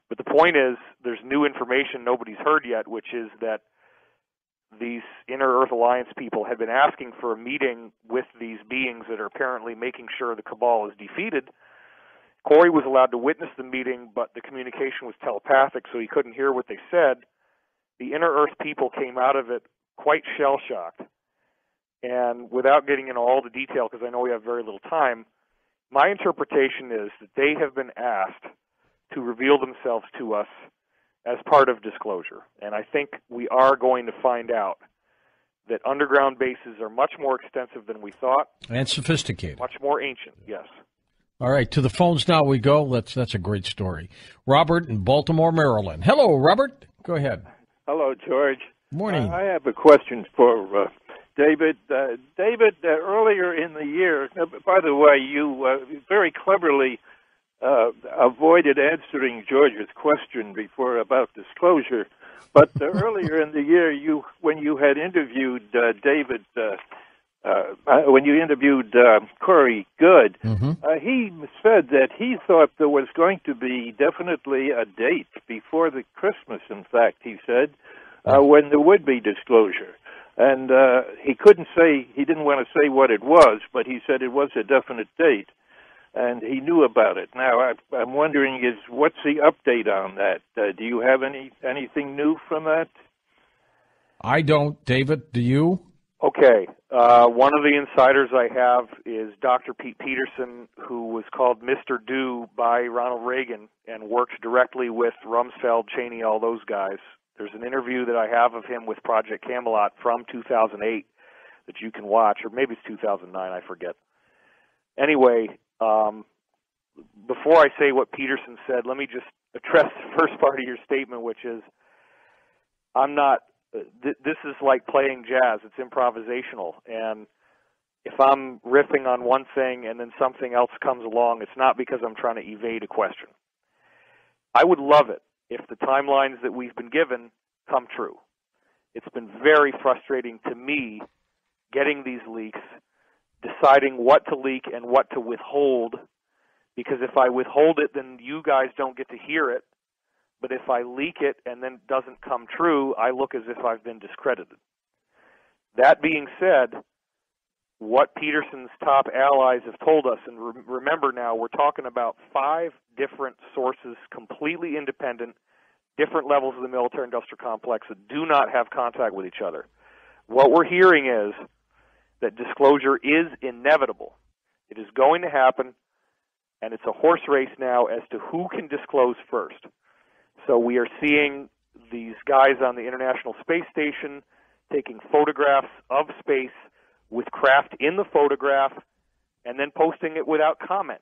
[SPEAKER 2] But the point is, there's new information nobody's heard yet, which is that these Inner Earth Alliance people had been asking for a meeting with these beings that are apparently making sure the cabal is defeated. Corey was allowed to witness the meeting, but the communication was telepathic, so he couldn't hear what they said. The Inner Earth people came out of it quite shell-shocked. And without getting into all the detail, because I know we have very little time, my interpretation is that they have been asked to reveal themselves to us as part of disclosure. And I think we are going to find out that underground bases are much more extensive than we thought.
[SPEAKER 1] And sophisticated.
[SPEAKER 2] Much more ancient, yes.
[SPEAKER 1] All right, to the phones now we go. That's a great story. Robert in Baltimore, Maryland. Hello, Robert. Go ahead.
[SPEAKER 3] Hello, George.
[SPEAKER 1] Morning.
[SPEAKER 3] I have a question for David. David, earlier in the year, by the way, you very cleverly avoided answering George's question before about disclosure. But earlier in the year, when you had interviewed David, when you interviewed Corey Good, he said that he thought there was going to be definitely a date before the Christmas, in fact, he said, when there would be disclosure. And he didn't want to say what it was, but he said it was a definite date, and he knew about it. Now, I'm wondering, what's the update on that? Do you have anything new from that?
[SPEAKER 1] I don't. David, do you?
[SPEAKER 2] Okay. One of the insiders I have is Dr. Pete Peterson, who was called Mr. Do by Ronald Reagan and worked directly with Rumsfeld, Cheney, all those guys. There's an interview that I have of him with Project Camelot from 2008 that you can watch, or maybe it's 2009, I forget. Anyway, before I say what Peterson said, let me just address the first part of your statement, which is I'm not this is like playing jazz. It's improvisational. And if I'm riffing on one thing and then something else comes along, it's not because I'm trying to evade a question. I would love it if the timelines that we've been given come true. It's been very frustrating to me getting these leaks, deciding what to leak and what to withhold, because if I withhold it, then you guys don't get to hear it. But if I leak it and then it doesn't come true, I look as if I've been discredited. That being said, what Peterson's top allies have told us, and remember now, we're talking about 5 different sources, completely independent, different levels of the military-industrial complex that do not have contact with each other. What we're hearing is that disclosure is inevitable. It is going to happen, and it's a horse race now as to who can disclose first. So we are seeing these guys on the International Space Station taking photographs of space with craft in the photograph and then posting it without comment.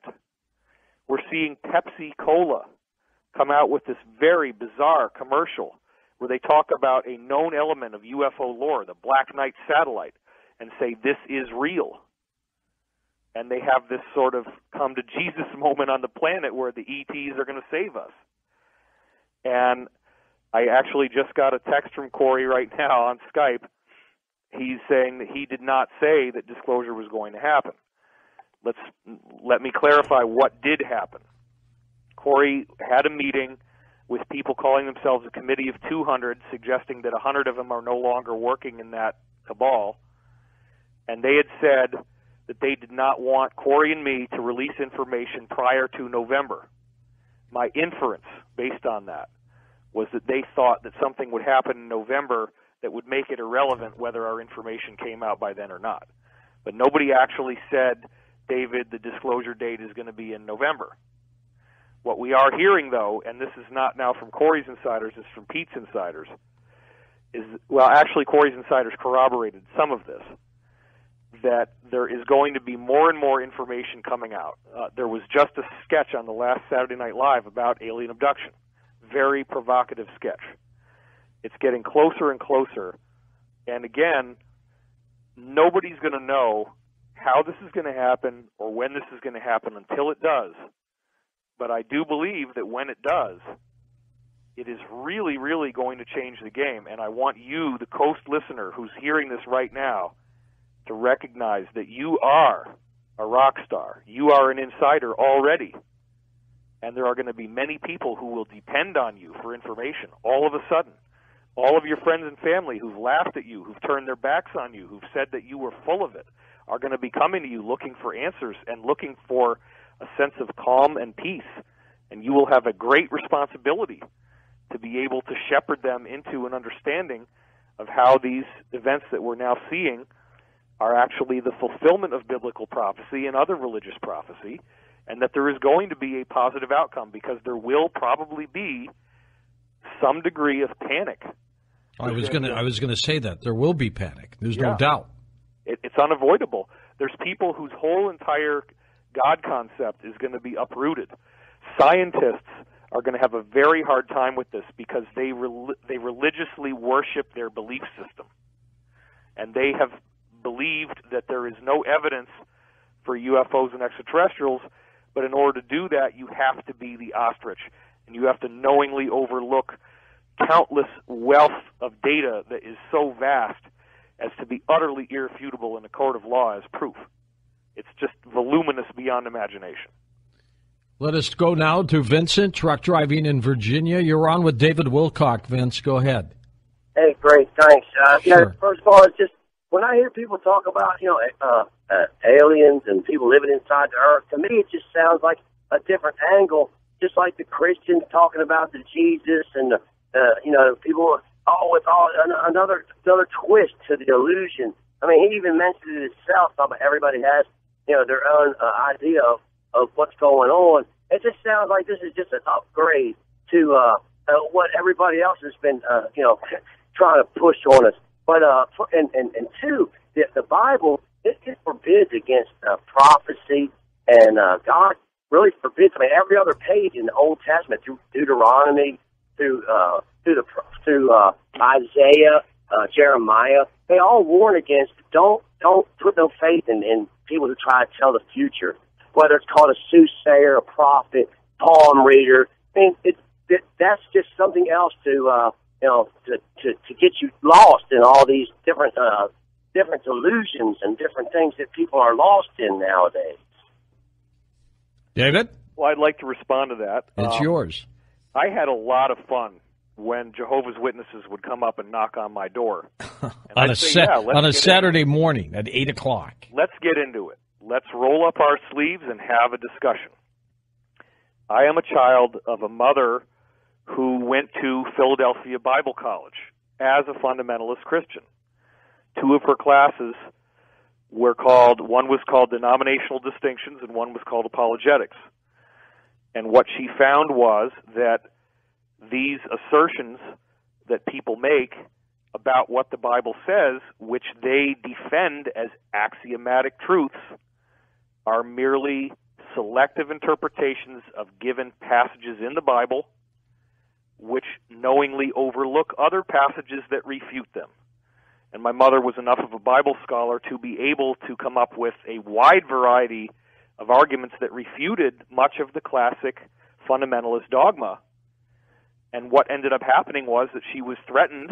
[SPEAKER 2] We're seeing Pepsi Cola come out with this very bizarre commercial where they talk about a known element of UFO lore, the Black Knight satellite, and say this is real. And they have this sort of come to Jesus moment on the planet where the ETs are going to save us. And I actually just got a text from Corey right now on Skype. He's saying that he did not say that disclosure was going to happen. Let me clarify what did happen. Corey had a meeting with people calling themselves a committee of 200, suggesting that 100 of them are no longer working in that cabal. And they had said that they did not want Corey and me to release information prior to November. My inference, based on that, was that they thought that something would happen in November that would make it irrelevant whether our information came out by then or not. But nobody actually said, David, the disclosure date is going to be in November. What we are hearing, though, and this is not now from Corey's insiders, it's from Pete's insiders, is, well, actually Corey's insiders corroborated some of this, that there is going to be more and more information coming out. There was just a sketch on the last Saturday Night Live about alien abduction. Very provocative sketch. It's getting closer and closer. And again, nobody's going to know how this is going to happen or when this is going to happen until it does. But I do believe that when it does, it is really, really going to change the game. And I want you, the Coast listener who's hearing this right now, to recognize that you are a rock star. You are an insider already. And there are going to be many people who will depend on you for information all of a sudden. All of your friends and family who've laughed at you, who've turned their backs on you, who've said that you were full of it, are going to be coming to you looking for answers and looking for a sense of calm and peace. And you will have a great responsibility to be able to shepherd them into an understanding of how these events that we're now seeing are actually the fulfillment of biblical prophecy and other religious prophecy, and that there is going to be a positive outcome because there will probably be some degree of panic.
[SPEAKER 1] I was going to say that there will be panic. There's no doubt.
[SPEAKER 2] It's unavoidable. There's people whose whole entire God concept is going to be uprooted. Scientists are going to have a very hard time with this because they religiously worship their belief system, and they have believed that there is no evidence for UFOs and extraterrestrials, but in order to do that, you have to be the ostrich, and you have to knowingly overlook countless wealth of data that is so vast as to be utterly irrefutable in a court of law as proof. It's just voluminous beyond imagination.
[SPEAKER 1] Let us go now to Vincent, truck driving in Virginia. You're on with David Wilcock. Vince, go ahead.
[SPEAKER 4] Hey, great, thanks.
[SPEAKER 1] Sure.
[SPEAKER 4] First of all, it's just when I hear people talk about aliens and people living inside the earth, to me it just sounds like a different angle, just like the Christians talking about the Jesus and people with another twist to the illusion. I mean, he even mentioned it himself. About everybody has their own idea of what's going on. It just sounds like this is just an upgrade to what everybody else has been trying to push on us. But and two, the Bible it forbids against prophecy, and God really forbids. I mean, every other page in the Old Testament, through Deuteronomy, through Isaiah, Jeremiah, they all warn against don't don't put no faith in people who try to tell the future, whether it's called a soothsayer, a prophet, palm reader. I mean, that's just something else to get you lost in all these different illusions and different things that people are lost in nowadays.
[SPEAKER 1] David?
[SPEAKER 2] Well, I'd like to respond to that.
[SPEAKER 1] It's yours.
[SPEAKER 2] I had a lot of fun when Jehovah's Witnesses would come up and knock on my door.
[SPEAKER 1] on a Saturday morning at 8 o'clock.
[SPEAKER 2] Let's get into it. Let's roll up our sleeves and have a discussion. I am a child of a mother who went to Philadelphia Bible College as a fundamentalist Christian. Two of her classes were one was called Denominational Distinctions and one was called Apologetics. And what she found was that these assertions that people make about what the Bible says, which they defend as axiomatic truths, are merely selective interpretations of given passages in the Bible, which knowingly overlook other passages that refute them. And my mother was enough of a Bible scholar to be able to come up with a wide variety of arguments that refuted much of the classic fundamentalist dogma. And what ended up happening was that she was threatened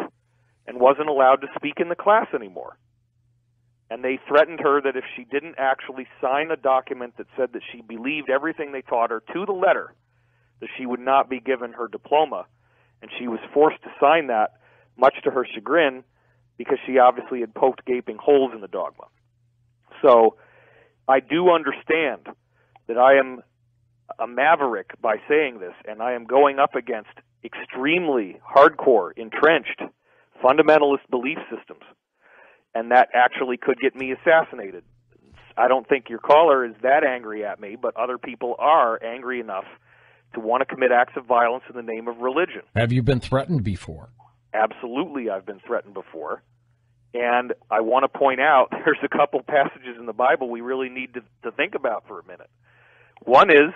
[SPEAKER 2] and wasn't allowed to speak in the class anymore. And they threatened her that if she didn't actually sign a document that said that she believed everything they taught her to the letter, that she would not be given her diploma. And she was forced to sign that, much to her chagrin, because she obviously had poked gaping holes in the dogma. So I do understand that I am a maverick by saying this, and I am going up against extremely hardcore, entrenched, fundamentalist belief systems, and that actually could get me assassinated. I don't think your caller is that angry at me, but other people are angry enough to want to commit acts of violence in the name of religion.
[SPEAKER 1] Have you been threatened before?
[SPEAKER 2] Absolutely, I've been threatened before. And I want to point out there's a couple passages in the Bible we really need to think about for a minute. One is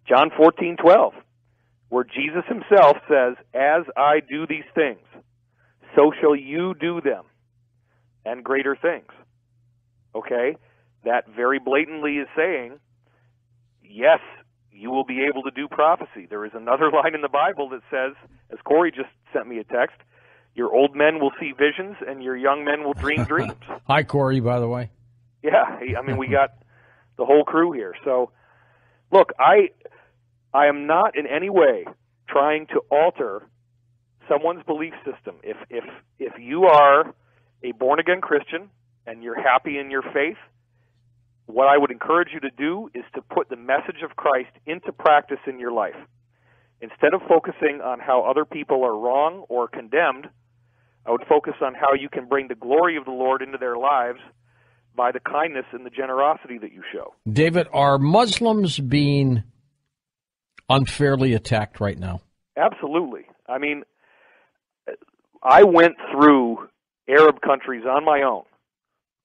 [SPEAKER 2] John 14:12, where Jesus himself says, "As I do these things, so shall you do them, and greater things." Okay? That very blatantly is saying, yes, you will be able to do prophecy. There is another line in the Bible that says, as Corey just sent me a text, your old men will see visions and your young men will dream dreams.
[SPEAKER 1] Hi, Corey, by the way.
[SPEAKER 2] Yeah, I mean, we got the whole crew here. So, look, I am not in any way trying to alter someone's belief system. If you are a born-again Christian and you're happy in your faith, what I would encourage you to do is to put the message of Christ into practice in your life. Instead of focusing on how other people are wrong or condemned, I would focus on how you can bring the glory of the Lord into their lives by the kindness and the generosity that you show.
[SPEAKER 1] David, are Muslims being unfairly attacked right now?
[SPEAKER 2] Absolutely. I mean, I went through Arab countries on my own,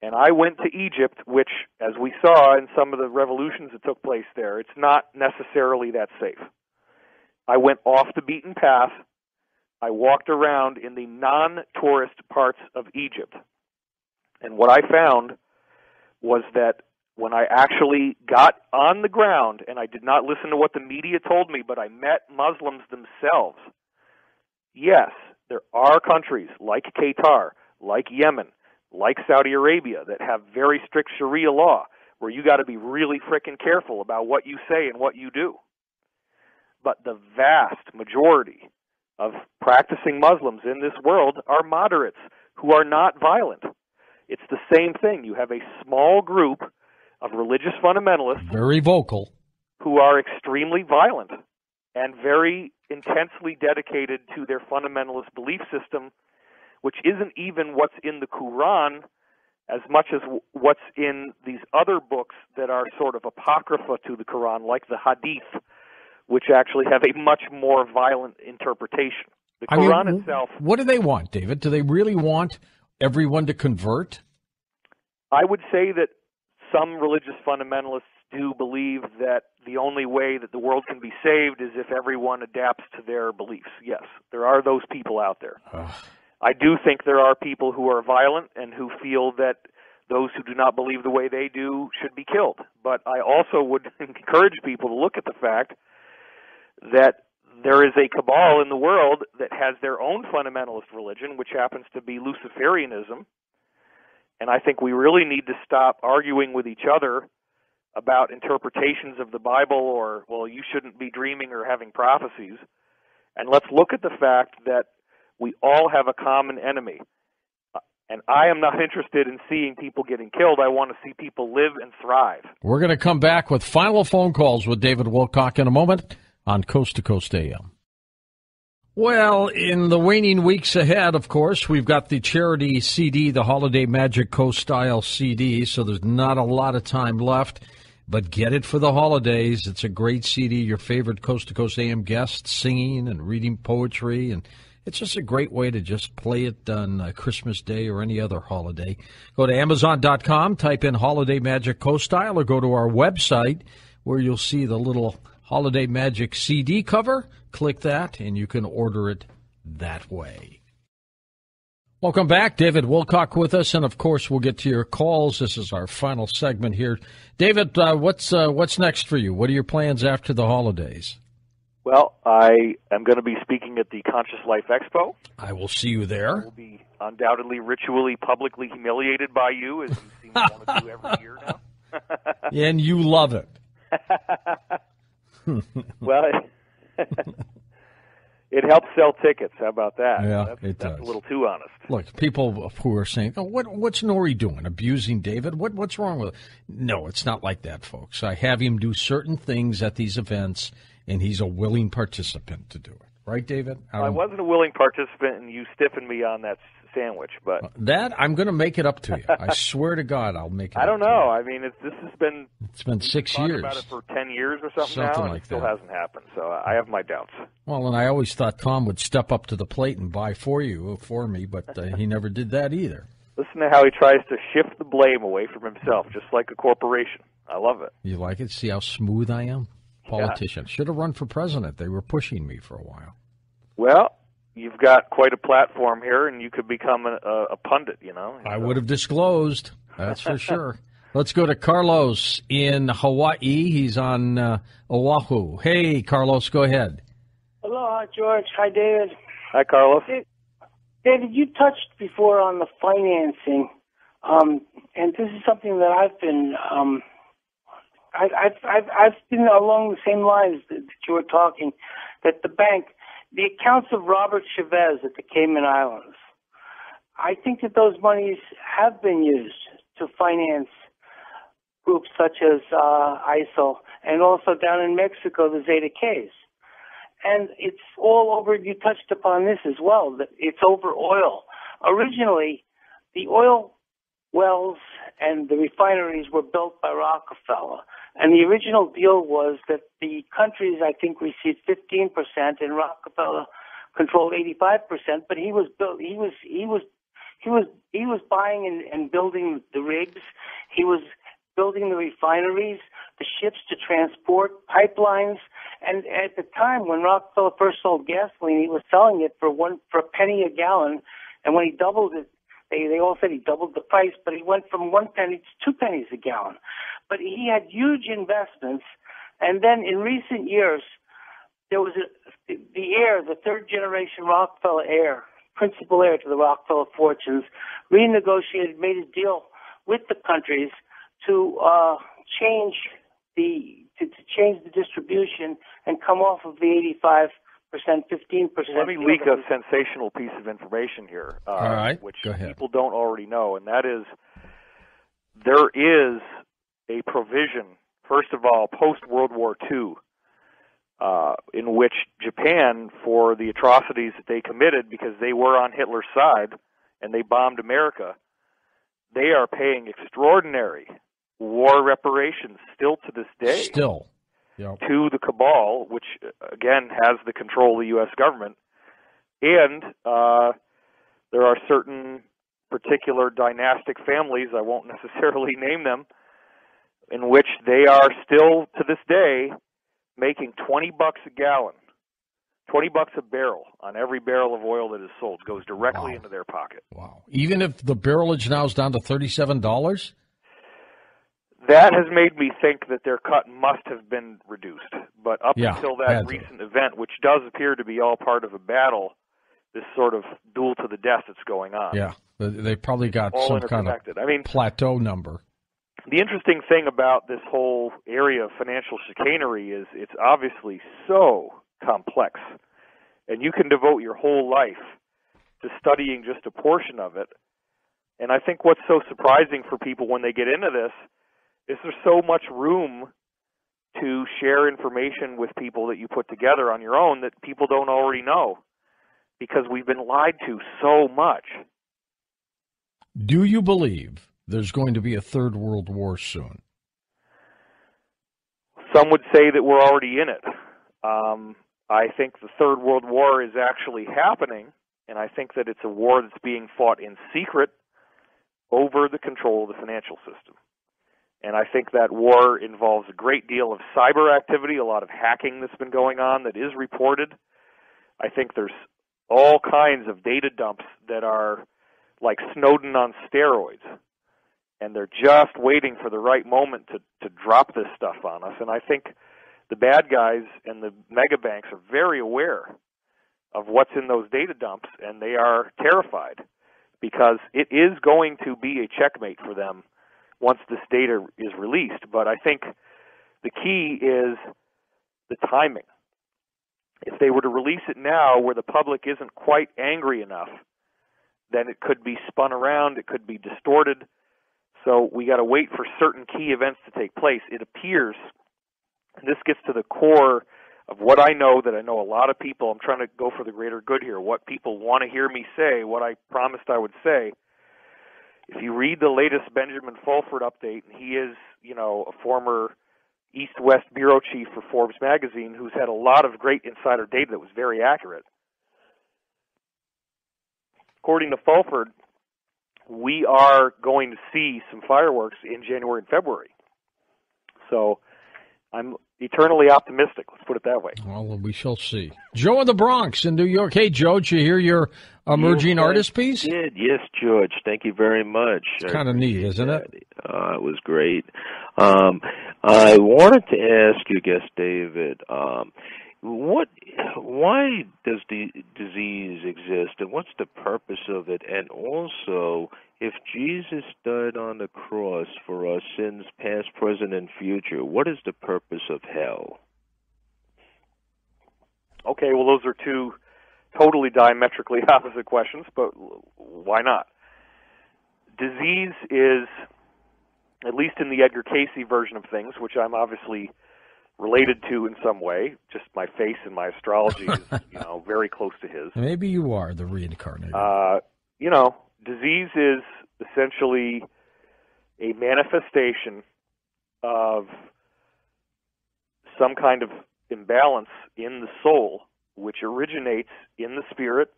[SPEAKER 2] and I went to Egypt, which, as we saw in some of the revolutions that took place there, it's not necessarily that safe. I went off the beaten path. I walked around in the non-tourist parts of Egypt. And what I found was that when I actually got on the ground, and I did not listen to what the media told me, but I met Muslims themselves, yes, there are countries like Qatar, like Yemen, like Saudi Arabia that have very strict Sharia law where you got to be really frickin' careful about what you say and what you do. But the vast majority of practicing Muslims in this world are moderates who are not violent. It's the same thing. You have a small group of religious fundamentalists,
[SPEAKER 1] very vocal,
[SPEAKER 2] who are extremely violent and very intensely dedicated to their fundamentalist belief system, which isn't even what's in the Quran as much as what's in these other books that are sort of apocrypha to the Quran, like the Hadith, which actually have a much more violent interpretation. The Quran itself...
[SPEAKER 1] What do they want, David? Do they really want everyone to convert?
[SPEAKER 2] I would say that some religious fundamentalists do believe that the only way that the world can be saved is if everyone adapts to their beliefs. Yes, there are those people out there. I do think there are people who are violent and who feel that those who do not believe the way they do should be killed. But I also would encourage people to look at the fact that there is a cabal in the world that has their own fundamentalist religion, which happens to be Luciferianism. And I think we really need to stop arguing with each other about interpretations of the Bible or, well, you shouldn't be dreaming or having prophecies. And let's look at the fact that we all have a common enemy. And I am not interested in seeing people getting killed. I want to see people live and thrive.
[SPEAKER 1] We're going to come back with final phone calls with David Wilcock in a moment on Coast to Coast AM. Well, in the waning weeks ahead, of course, we've got the charity CD, the Holiday Magic Coast-style CD, so there's not a lot of time left. But get it for the holidays. It's a great CD. Your favorite Coast to Coast AM guests singing and reading poetry, and it's just a great way to just play it on Christmas Day or any other holiday. Go to Amazon.com, type in Holiday Magic Coast-style, or go to our website where you'll see the little Holiday Magic CD cover. Click that, and you can order it that way. Welcome back. David Wilcock with us, and of course we'll get to your calls. This is our final segment here. David, what's next for you? What are your plans after the holidays?
[SPEAKER 2] Well, I am going to be speaking at the Conscious Life Expo.
[SPEAKER 1] I will see you there.
[SPEAKER 2] I will be undoubtedly ritually, publicly humiliated by you, as you seem to want to do every year now.
[SPEAKER 1] And you love it.
[SPEAKER 2] Well, it helps sell tickets. How about that?
[SPEAKER 1] Yeah, it does.
[SPEAKER 2] That's a little too honest.
[SPEAKER 1] Look, people who are saying, "Oh, what's Nori doing? Abusing David? What's wrong with it?" No, it's not like that, folks. I have him do certain things at these events, and he's a willing participant to do it. Right, David?
[SPEAKER 2] I wasn't a willing participant, and you stiffened me on that sandwich, but
[SPEAKER 1] that I'm going to make it up to you. I swear to God, I'll make it.
[SPEAKER 2] I don't know. I mean, it's been 6
[SPEAKER 1] years.
[SPEAKER 2] About it for 10 years or something now, and
[SPEAKER 1] like
[SPEAKER 2] it still
[SPEAKER 1] that.
[SPEAKER 2] hasn't happened. So I have my doubts.
[SPEAKER 1] Well, and I always thought Tom would step up to the plate and buy for me, but he never did that either.
[SPEAKER 2] Listen to how he tries to shift the blame away from himself, just like a corporation. I love it.
[SPEAKER 1] You like it? See how smooth I am? Politician. Yeah. Should have run for president. They were pushing me for a while.
[SPEAKER 2] Well, you've got quite a platform here, and you could become a pundit, you know.
[SPEAKER 1] I would have disclosed, that's for sure. Let's go to Carlos in Hawaii. He's on Oahu. Hey, Carlos, go ahead.
[SPEAKER 5] Hello, George. Hi, David.
[SPEAKER 2] Hi, Carlos.
[SPEAKER 5] David, you touched before on the financing, and this is something that I've been I've been along the same lines that you were talking, that the accounts of Robert Chavez at the Cayman Islands, I think that those monies have been used to finance groups such as ISIL, and also down in Mexico, the Zeta Ks. And it's all over, you touched upon this as well, that it's over oil. Originally, the oil wells and the refineries were built by Rockefeller. And the original deal was that the countries, I think, received 15%, and Rockefeller controlled 85%. But he was buying and building the rigs. He was building the refineries, the ships to transport, pipelines. And at the time when Rockefeller first sold gasoline, he was selling it for a penny a gallon. And when he doubled it, they all said he doubled the price, but he went from 1 penny to 2 pennies a gallon. But he had huge investments. And then in recent years, there was the third generation Rockefeller heir, principal heir to the Rockefeller fortunes, renegotiated, made a deal with the countries to change the distribution and come off of the 85%, 15%.
[SPEAKER 2] Let me leak a sensational piece of information here,
[SPEAKER 1] all right,
[SPEAKER 2] which
[SPEAKER 1] go ahead.
[SPEAKER 2] People don't already know, and that is there is a provision, first of all, post-World War II, in which Japan, for the atrocities that they committed because they were on Hitler's side and they bombed America, they are paying extraordinary war reparations still to this day.
[SPEAKER 1] Still. Yep.
[SPEAKER 2] To the cabal, which, again, has the control of the U.S. government. And there are certain particular dynastic families, I won't necessarily name them, in which they are still, to this day, making $20 a gallon $20 a barrel on every barrel of oil that is sold goes directly into their pocket.
[SPEAKER 1] Wow. Even if the barrelage now is down to $37?
[SPEAKER 2] That has made me think that their cut must have been reduced. But up until that recent event, which does appear to be all part of a battle, this sort of duel to the death that's going on.
[SPEAKER 1] Yeah, they probably got
[SPEAKER 2] all
[SPEAKER 1] some kind of plateau number.
[SPEAKER 2] The interesting thing about this whole area of financial chicanery is it's obviously so complex. And you can devote your whole life to studying just a portion of it. And I think what's so surprising for people when they get into this is there's so much room to share information with people that you put together on your own that people don't already know, because we've been lied to so much.
[SPEAKER 1] Do you believe there's going to be a third world war soon?
[SPEAKER 2] Some would say that we're already in it. I think the third world war is actually happening, and I think that it's a war that's being fought in secret over the control of the financial system. And I think that war involves a great deal of cyber activity, a lot of hacking that's been going on that is reported. I think there's all kinds of data dumps that are like Snowden on steroids. And they're just waiting for the right moment to drop this stuff on us. And I think the bad guys and the mega banks are very aware of what's in those data dumps, and they are terrified because it is going to be a checkmate for them once this data is released. But I think the key is the timing. If they were to release it now where the public isn't quite angry enough, then it could be spun around, it could be distorted. So we got to wait for certain key events to take place. It appears, and this gets to the core of what I know, that I know a lot of people, I'm trying to go for the greater good here, what people want to hear me say, what I promised I would say. If you read the latest Benjamin Fulford update, and he is, a former East-West bureau chief for Forbes magazine who's had a lot of great insider data that was very accurate. According to Fulford, we are going to see some fireworks in January and February. So I'm eternally optimistic, let's put it that way.
[SPEAKER 1] Well, we shall see. Joe in the Bronx in New York. Hey, Joe, did you hear your emerging artist piece?
[SPEAKER 6] Yes, George. Thank you very much.
[SPEAKER 1] It's kind of neat, isn't it?
[SPEAKER 6] It was great. I wanted to ask you, guest David, why does the disease exist, and what's the purpose of it? And also, if Jesus died on the cross for our sins, past, present, and future, what is the purpose of hell?
[SPEAKER 2] Okay, well, those are two totally diametrically opposite questions, but why not? Disease is, at least in the Edgar Cayce version of things, which I'm obviously related to in some way, just my face and my astrology is, very close to his.
[SPEAKER 1] Maybe you are the reincarnated.
[SPEAKER 2] Disease is essentially a manifestation of some kind of imbalance in the soul, which originates in the spirit,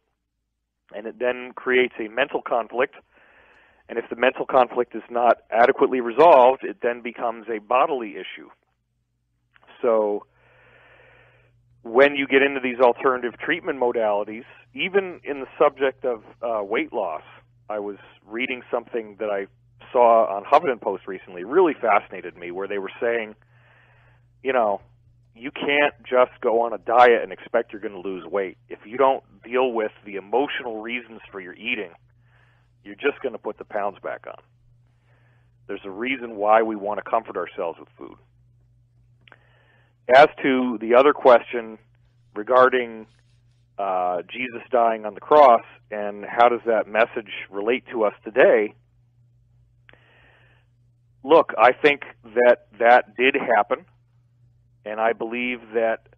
[SPEAKER 2] and it then creates a mental conflict. And if the mental conflict is not adequately resolved, it then becomes a bodily issue. So when you get into these alternative treatment modalities, even in the subject of weight loss, I was reading something that I saw on Huffington Post recently, really fascinated me, where they were saying, you can't just go on a diet and expect you're going to lose weight. If you don't deal with the emotional reasons for your eating, you're just going to put the pounds back on. There's a reason why we want to comfort ourselves with food. As to the other question regarding Jesus dying on the cross and how does that message relate to us today, look, I think that did happen, and I believe that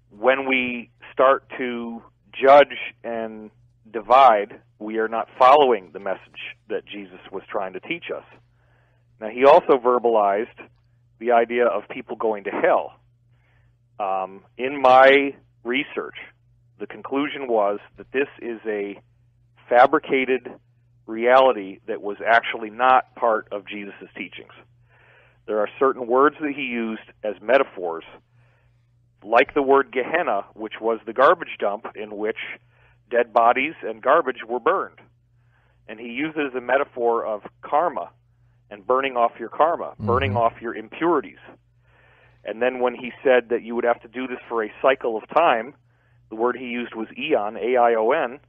[SPEAKER 2] when we start to judge and divide, we are not following the message that Jesus was trying to teach us. Now, he also verbalized the idea of people going to hell. In my research, the conclusion was that this is a fabricated reality that was actually not part of Jesus' teachings. There are certain words that he used as metaphors, like the word Gehenna, which was the garbage dump in which dead bodies and garbage were burned. And he uses a metaphor of karma and burning off your karma, burning off your impurities. And then when he said that you would have to do this for a cycle of time, the word he used was eon, A-I-O-N,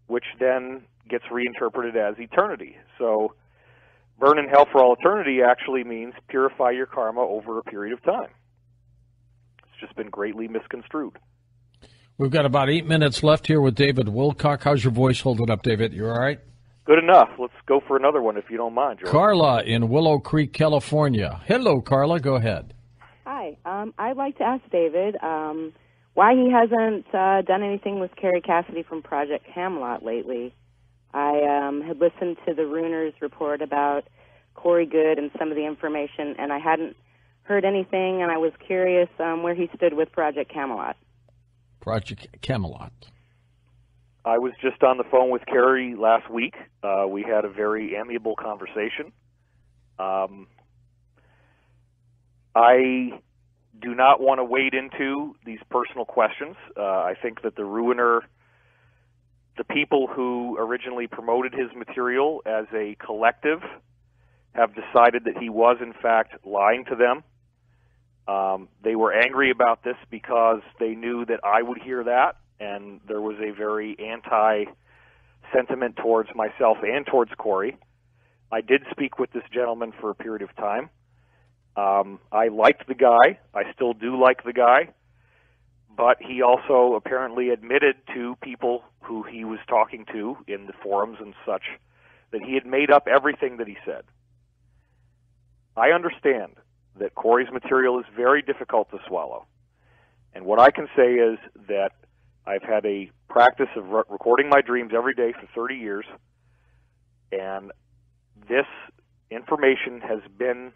[SPEAKER 2] which then gets reinterpreted as eternity. So burn in hell for all eternity actually means purify your karma over a period of time. It's just been greatly misconstrued.
[SPEAKER 1] We've got about 8 minutes left here with David Wilcock. How's your voice holding up, David? You all right?
[SPEAKER 2] Good enough. Let's go for another one if you don't mind, George.
[SPEAKER 1] Carla in Willow Creek, California. Hello, Carla. Go ahead.
[SPEAKER 7] Hi. I'd like to ask David why he hasn't done anything with Carrie Cassidy from Project Camelot lately. I had listened to the Runers report about Corey Good and some of the information, and I hadn't heard anything, and I was curious where he stood with Project Camelot.
[SPEAKER 1] Project Camelot.
[SPEAKER 2] I was just on the phone with Carrie last week. We had a very amiable conversation. I do not want to wade into these personal questions. I think that the people who originally promoted his material as a collective have decided that he was, in fact, lying to them. They were angry about this because they knew that I would hear that, and there was a very anti-sentiment towards myself and towards Corey. I did speak with this gentleman for a period of time. I liked the guy. I still do like the guy. But he also apparently admitted to people who he was talking to in the forums and such that he had made up everything that he said. I understand that Corey's material is very difficult to swallow. And what I can say is that I've had a practice of recording my dreams every day for 30 years, and this information has been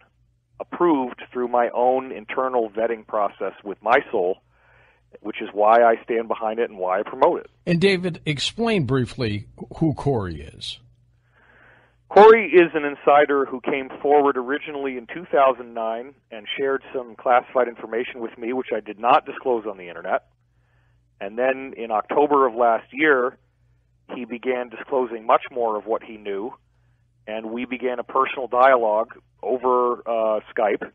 [SPEAKER 2] approved through my own internal vetting process with my soul, which is why I stand behind it and why I promote it.
[SPEAKER 1] And David, explain briefly who Corey is.
[SPEAKER 2] Corey is an insider who came forward originally in 2009 and shared some classified information with me, which I did not disclose on the Internet. And then in October of last year, he began disclosing much more of what he knew, and we began a personal dialogue over Skype,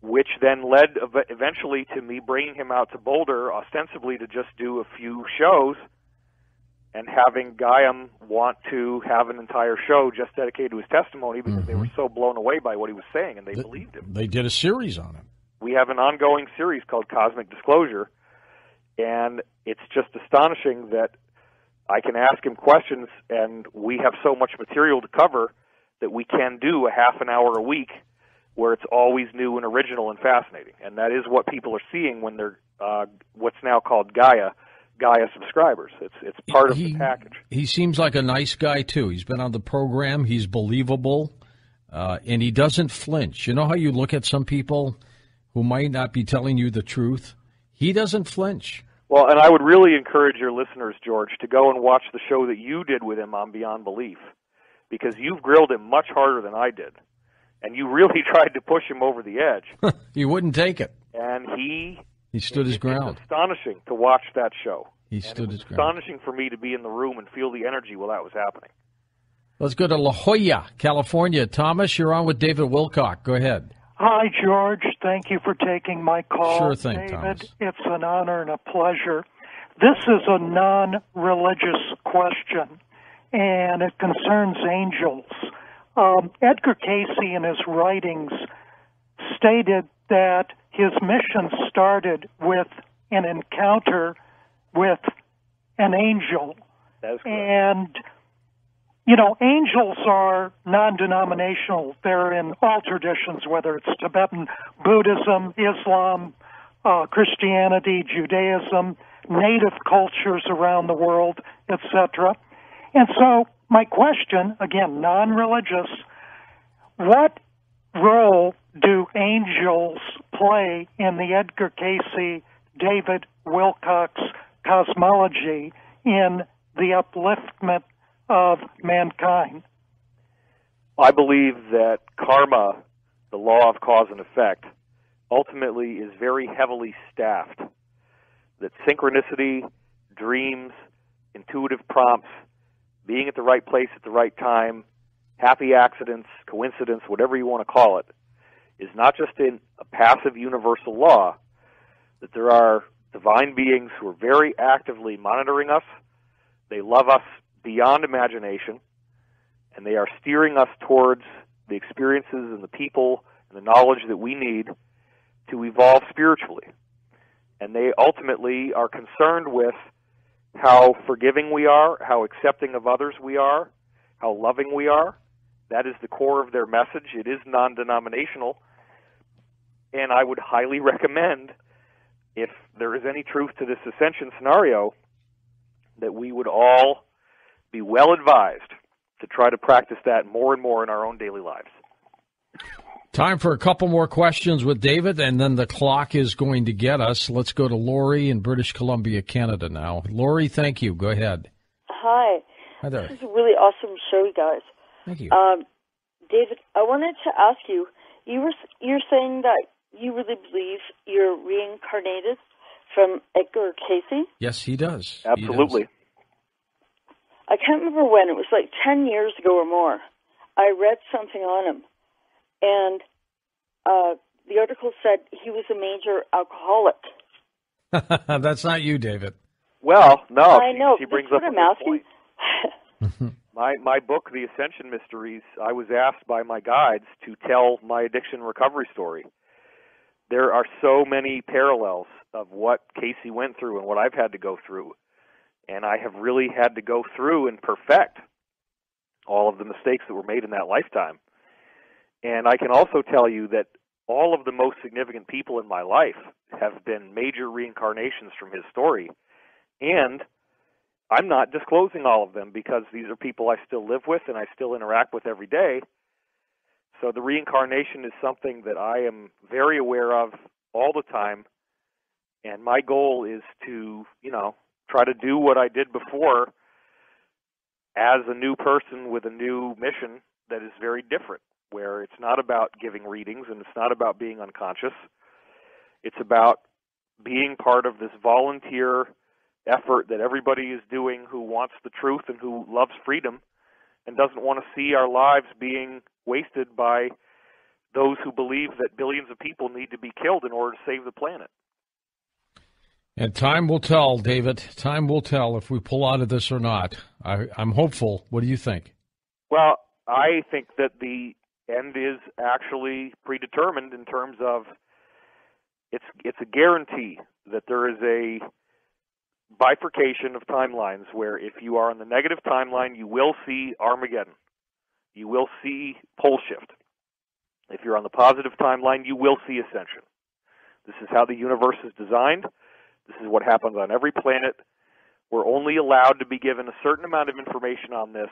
[SPEAKER 2] which then led eventually to me bringing him out to Boulder, ostensibly to just do a few shows, and having Gaiam want to have an entire show just dedicated to his testimony because they were so blown away by what he was saying, and they believed him.
[SPEAKER 1] They did a series on him.
[SPEAKER 2] We have an ongoing series called Cosmic Disclosure, and it's just astonishing that I can ask him questions, and we have so much material to cover that we can do a half an hour a week where it's always new and original and fascinating. And that is what people are seeing when they're what's now called Gaia subscribers. It's part of the package.
[SPEAKER 1] He seems like a nice guy, too. He's been on the program. He's believable, and he doesn't flinch. You know how you look at some people who might not be telling you the truth? He doesn't flinch.
[SPEAKER 2] Well, and I would really encourage your listeners, George, to go and watch the show that you did with him on Beyond Belief, because you've grilled him much harder than I did, and you really tried to push him over the edge.
[SPEAKER 1] He wouldn't take it.
[SPEAKER 2] And he
[SPEAKER 1] stood his ground.
[SPEAKER 2] It's astonishing to watch that show.
[SPEAKER 1] He stood his ground.
[SPEAKER 2] Astonishing for me to be in the room and feel the energy while that was happening.
[SPEAKER 1] Let's go to La Jolla, California. Thomas, you're on with David Wilcock. Go ahead.
[SPEAKER 8] Hi, George. Thank you for taking my call.
[SPEAKER 1] Sure thing,
[SPEAKER 8] David,
[SPEAKER 1] Thomas.
[SPEAKER 8] it's an honor and a pleasure. This is a non-religious question, and it concerns angels. Edgar Cayce, in his writings, stated that his mission started with an encounter with an angel.
[SPEAKER 2] That's correct.
[SPEAKER 8] And, you know, angels are non-denominational. They're in all traditions, whether it's Tibetan Buddhism, Islam, Christianity, Judaism, native cultures around the world, etc. And so my question, again, non-religious, what role do angels play in the Edgar Cayce, David Wilcock's cosmology in the upliftment of mankind?
[SPEAKER 2] I believe that karma, the law of cause and effect, ultimately is very heavily staffed. That synchronicity, dreams, intuitive prompts, being at the right place at the right time, happy accidents, coincidence, whatever you want to call it, is not just in a passive universal law, that there are divine beings who are very actively monitoring us. They love us beyond imagination, and they are steering us towards the experiences and the people and the knowledge that we need to evolve spiritually. And they ultimately are concerned with how forgiving we are, how accepting of others we are, how loving we are. That is the core of their message. It is non-denominational. And I would highly recommend, if there is any truth to this ascension scenario, that we would all be well advised to try to practice that more and more in our own daily lives.
[SPEAKER 1] Time for a couple more questions with David, and then the clock is going to get us. Let's go to Lori in British Columbia, Canada now. Lori, thank you. Go ahead.
[SPEAKER 9] Hi.
[SPEAKER 1] Hi there.
[SPEAKER 9] This is a really awesome show, you guys.
[SPEAKER 1] Thank you.
[SPEAKER 9] David, I wanted to ask you, you're saying that you really believe you're reincarnated from Edgar Casey?
[SPEAKER 1] Yes, he does.
[SPEAKER 2] Absolutely.
[SPEAKER 1] He does.
[SPEAKER 9] I can't remember when. It was like 10 years ago or more. I read something on him, and the article said he was a major alcoholic.
[SPEAKER 1] That's not you, David.
[SPEAKER 2] Well, no.
[SPEAKER 9] I know.
[SPEAKER 2] She brings
[SPEAKER 9] that's
[SPEAKER 2] up
[SPEAKER 9] what I'm asking.
[SPEAKER 2] My book, The Ascension Mysteries, I was asked by my guides to tell my addiction recovery story. There are so many parallels of what Casey went through and what I've had to go through. And I have really had to go through and perfect all of the mistakes that were made in that lifetime. And I can also tell you that all of the most significant people in my life have been major reincarnations from his story. And I'm not disclosing all of them because these are people I still live with and I still interact with every day. So the reincarnation is something that I am very aware of all the time. And my goal is to, try to do what I did before as a new person with a new mission that is very different, where it's not about giving readings and it's not about being unconscious. It's about being part of this volunteer effort that everybody is doing who wants the truth and who loves freedom and doesn't want to see our lives being wasted by those who believe that billions of people need to be killed in order to save the planet.
[SPEAKER 1] And time will tell, David. Time will tell if we pull out of this or not. I'm hopeful. What do you think?
[SPEAKER 2] Well, I think that the end is actually predetermined in terms of it's a guarantee that there is a bifurcation of timelines where if you are on the negative timeline, you will see Armageddon. You will see pole shift. If you're on the positive timeline, you will see ascension. This is how the universe is designed. This is what happens on every planet. We're only allowed to be given a certain amount of information on this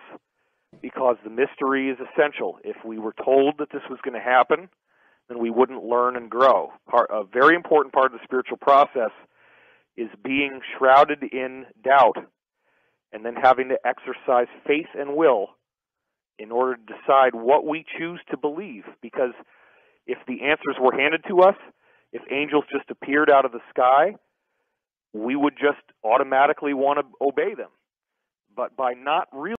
[SPEAKER 2] because the mystery is essential. If we were told that this was going to happen, then we wouldn't learn and grow. A very important part of the spiritual process is being shrouded in doubt and then having to exercise faith and will in order to decide what we choose to believe. Because if the answers were handed to us, if angels just appeared out of the sky, we would just automatically want to obey them. But by not really